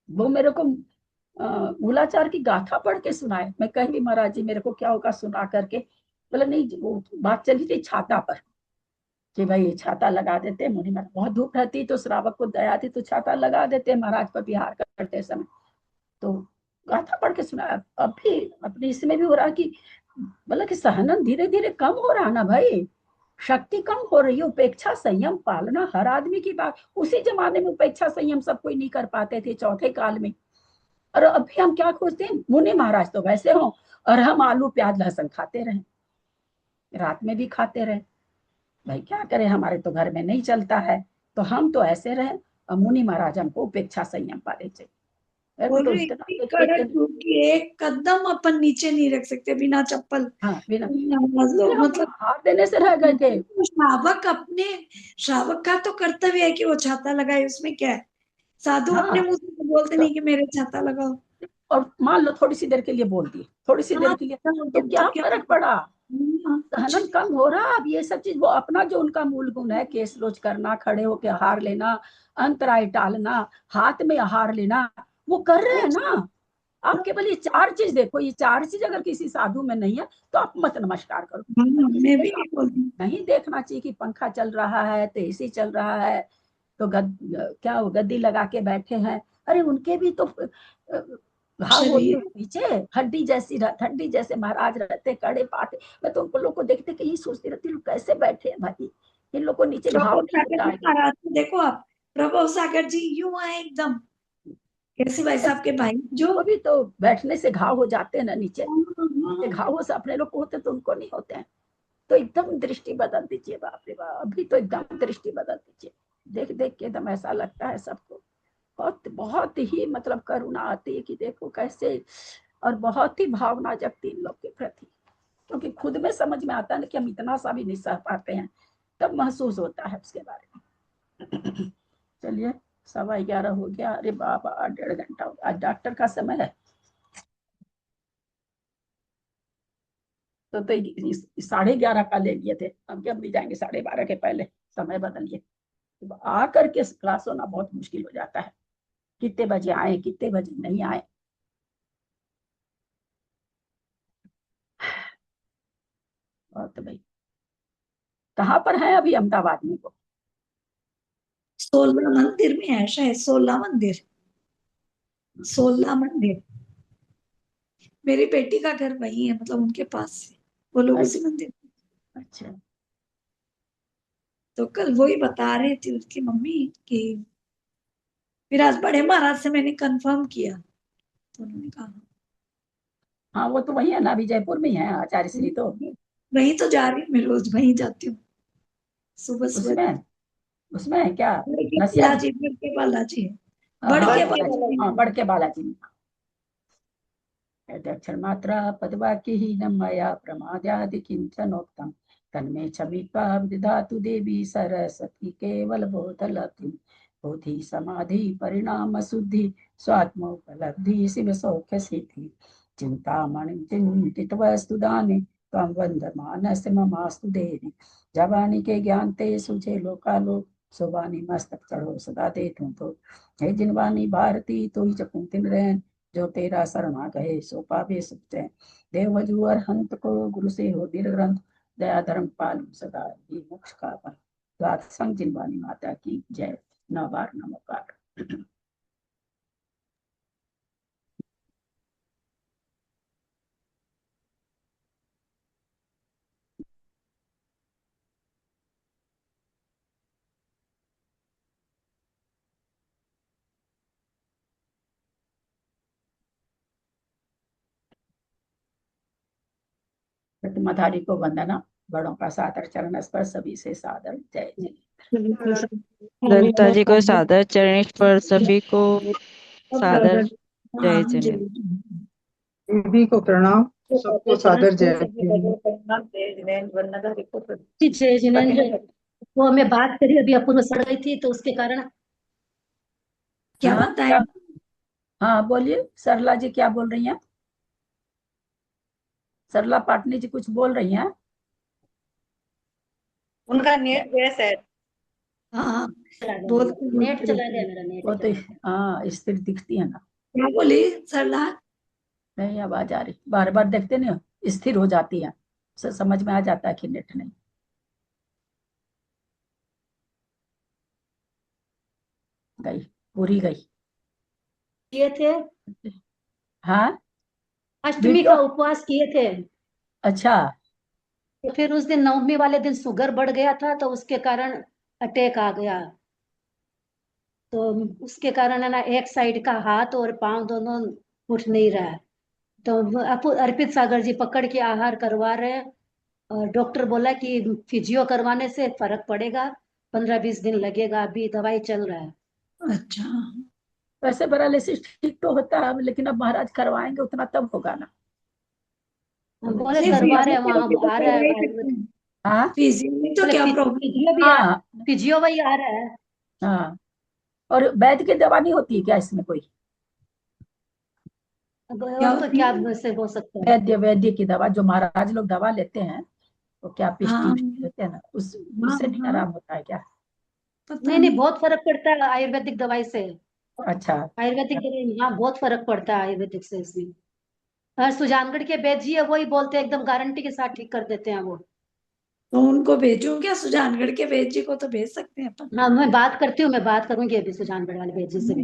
[SPEAKER 5] वो मेरे को मूलाचार की गाथा पढ़ के सुनाए। मैं कही महाराज जी मेरे को क्या होगा सुना करके, बोले नहीं, वो बात चली थी छाता पर कि भाई छाता लगा देते मुनि महाराज, बहुत धूप रहती तो श्रावक को दया थी तो छाता लगा देते महाराज पर विहार करते समय। तो गाथा पढ़ के सुनाया। अब भी अपने इसमें भी हो रहा कि मतलब कि सहनन धीरे धीरे कम हो रहा ना भाई, शक्ति कम हो रही है। उपेक्षा संयम पालना हर आदमी की बात, उसी जमाने में उपेक्षा संयम सब कोई नहीं कर पाते थे, चौथे काल में। और अभी हम क्या खोजते हैं, मुनि महाराज तो वैसे हो और हम आलू प्याज लहसुन खाते रहे, रात में भी खाते रहे। भाई क्या करें, हमारे तो घर में नहीं चलता है, तो हम तो ऐसे रहे। और मुनि महाराज हमको उपेक्षा संयम पाले चाहिए।
[SPEAKER 12] बोल रही कड़क धूप की एक कदम अपन नीचे नहीं रख सकते बिना चप्पल।
[SPEAKER 5] हाँ, बिना
[SPEAKER 12] मतलब
[SPEAKER 5] हाथ देने से रह गए थे।
[SPEAKER 12] श्रावक का तो कर्तव्य है कि वो छाता लगाए, उसमें क्या है। साधु
[SPEAKER 5] हाँ,
[SPEAKER 12] अपने मुंह से बोलते नहीं कि मेरे छाता लगाओ।
[SPEAKER 5] और मान लो थोड़ी सी देर के लिए बोल दिए, थोड़ी सी देर के लिए, तो क्या फर्क पड़ा, सहनन कम हो रहा। अब ये सब चीज वो अपना जो उनका मूल गुण है, केस रोज करना, खड़े होकर आहार लेना, अंतराय टालना, हाथ में आहार लेना, वो कर रहे हैं ना। आप केवल ये 4 चीज देखो, ये 4 चीज अगर किसी साधु में नहीं है तो आप मत नमस्कार करो। नहीं देखना चाहिए कि पंखा चल रहा है तो एसी चल रहा है तो क्या गद्दी लगा के बैठे हैं। अरे उनके भी तो घाव होते पीछे, हड्डी जैसे महाराज रहते, कड़े पाते। मैं तो उनको लोग को देखते कि ये सोचती रहती लोग कैसे बैठे हैं भाई, इन लोग को नीचे घाव
[SPEAKER 12] देखो आप प्रभु सागर जी यूं आए एकदम, कैसे भाई साहब के भाई जो
[SPEAKER 5] अभी तो बैठने से घाव हो जाते हैं ना नीचे, घाव से अपने लोग को होते तो उनको नहीं होते हैं। तो एकदम दृष्टि बदल दीजिए, बाप रे बाप, अभी तो एकदम दृष्टि बदल दीजिए। देख देख के एकदम ऐसा लगता है सबको, बहुत बहुत ही मतलब करुणा आती है कि देखो कैसे, और बहुत ही भावना जगती इन लोग के प्रति, क्योंकि खुद में समझ में आता है ना कि हम इतना सा भी नहीं सह पाते हैं, तब महसूस होता है उसके बारे में। चलिए 11:15 हो गया। अरे बाबा 1.5 घंटा हो गया, आज डॉक्टर का समय है। तो 11:30 का ले लिए थे, अब जब भी जाएंगे 12:30 के पहले, समय बदलिए। आकर के क्लास होना बहुत मुश्किल हो जाता है, कितने बजे आए कितने बजे नहीं आए। बहुत भाई, कहाँ पर है अभी अहमदाबाद में वो?
[SPEAKER 12] 16 मंदिर में है शायद, 16 मंदिर, 16 मंदिर। मेरी बेटी का घर वही है, मतलब उनके पास से, वो लोग उसी मंदिर।
[SPEAKER 5] अच्छा।
[SPEAKER 12] तो कल वही बता रहे थे उसकी मम्मी कि फिर आज बड़े महाराज से मैंने कंफर्म किया तो उन्होंने कहा
[SPEAKER 5] हाँ वो तो वही है ना, अभी जयपुर में ही है आचार्य श्री। तो
[SPEAKER 12] वहीं तो जा रही हूँ मैं, रोज वहीं जाती हूँ सुबह सुबह।
[SPEAKER 5] उसमें उसमें है क्या?
[SPEAKER 12] बड़के
[SPEAKER 5] नसिया
[SPEAKER 12] बालाजी, बड़के बालाजी,
[SPEAKER 5] हाँ,
[SPEAKER 12] बड़के
[SPEAKER 5] हाँ,
[SPEAKER 12] बालाजी।
[SPEAKER 5] हाँ, बड़के बालाजी में। अक्षर मात्रा पदवाक्यहीनं मया प्रमाद्यादि किञ्चनोक्तं तन्मे क्षमित्वा विदधातु देवी सरस्वती केवलबोधलब्धिं बोधि समाधि परिणाम शुद्धि स्वात्मोपलब्धि शिव सौख्य सिद्धि चिंतामणि चिंतित वस्तु दाने त्वं वन्दमानस्य ममास्तु देवी जवानी के ज्ञान ते सुझे लोकालोक सुबानी मस्तक चढ़ो सदा दे तो हे जिनवानी भारती तो ही जपूतिन रहन जो तेरा शरणा गए सो पावे सुख चैन देव वजू हंत को गुरु से हो दीर्घ ग्रंथ दया धर्म पाल सदा ही मोक्ष का पर द्वाद संग जिनवानी माता की जय। 9 बार नमोकार। प्रतिमाधारी को वंदना, बड़ों का सादर चरण स्पर्श, सभी से सादर जय जय।
[SPEAKER 13] ललिता जी को सादर चरण पर सभी को सादर जय जय।
[SPEAKER 7] दीदी को प्रणाम, सबको सादर जय।
[SPEAKER 10] जय जिनेंद्र, वो हमें बात करी अभी अपूर्व सड़ गई थी तो उसके कारण।
[SPEAKER 12] क्या
[SPEAKER 5] हाँ,
[SPEAKER 12] बताया?
[SPEAKER 5] हाँ बोलिए सरला जी, क्या बोल रही हैं? सरला पाटनी जी कुछ बोल रही हैं?
[SPEAKER 10] उनका नेट गया शायद।
[SPEAKER 12] हाँ,
[SPEAKER 10] नेट चला गया मेरा नेट।
[SPEAKER 5] वो तो हाँ स्थिर दिखती है ना।
[SPEAKER 12] क्या बोली सरला?
[SPEAKER 5] नहीं आवाज आ रही, बार बार देखते नहीं स्थिर हो जाती है, समझ में आ जाता है कि नेट नहीं। गई, पूरी गई।
[SPEAKER 10] किए थे,
[SPEAKER 5] हाँ
[SPEAKER 10] अष्टमी का उपवास किए थे।
[SPEAKER 5] अच्छा,
[SPEAKER 10] तो फिर उस दिन नवमी वाले दिन शुगर बढ़ गया था तो उसके कारण अटैक आ गया। तो उसके कारण है ना, एक साइड का हाथ और पांव दोनों उठ नहीं रहा है। तो अर्पित सागर जी पकड़ के आहार करवा रहे हैं और डॉक्टर बोला कि फिजियो करवाने से फर्क पड़ेगा, 15-20 दिन लगेगा, अभी दवाई चल रहा है।
[SPEAKER 12] अच्छा,
[SPEAKER 5] वैसे पैरालिसिस ठीक तो होता है लेकिन अब महाराज करवाएंगे उतना तब होगा ना।
[SPEAKER 10] हम बोले करवा रहे हैं, वहां आ रहा है
[SPEAKER 5] हाँ
[SPEAKER 12] फिजियो में तो क्या प्रॉब्लम?
[SPEAKER 10] फिजियो भी
[SPEAKER 5] हाँ
[SPEAKER 10] फिजियो वही आ रहा है।
[SPEAKER 5] हाँ, और वैद्य की दवा नहीं होती है क्या इसमें कोई?
[SPEAKER 10] और तो क्या से हो सकता है।
[SPEAKER 5] वैद्य की दवा जो महाराज लोग दवा लेते हैं वो क्या पिष्टी लेते हैं ना, उससे नहीं आराम होता है क्या?
[SPEAKER 10] नहीं, बहुत फर्क पड़ता है आयुर्वेदिक दवाई से।
[SPEAKER 5] अच्छा,
[SPEAKER 10] आयुर्वेदिक दवाई, हाँ बहुत फर्क पड़ता है आयुर्वेदिक से इसमें। और सुजानगढ़ के वैद्य जी है, वही बोलते हैं एकदम गारंटी के साथ ठीक कर देते हैं वो।
[SPEAKER 12] तो उनको भेजूं क्या? सुजानगढ़ के वैद्य जी को तो भेज सकते हैं अपन।
[SPEAKER 10] हाँ मैं बात करती हूँ, मैं बात करूंगी अभी सुजानगढ़ वाले वैद्य जी से भी।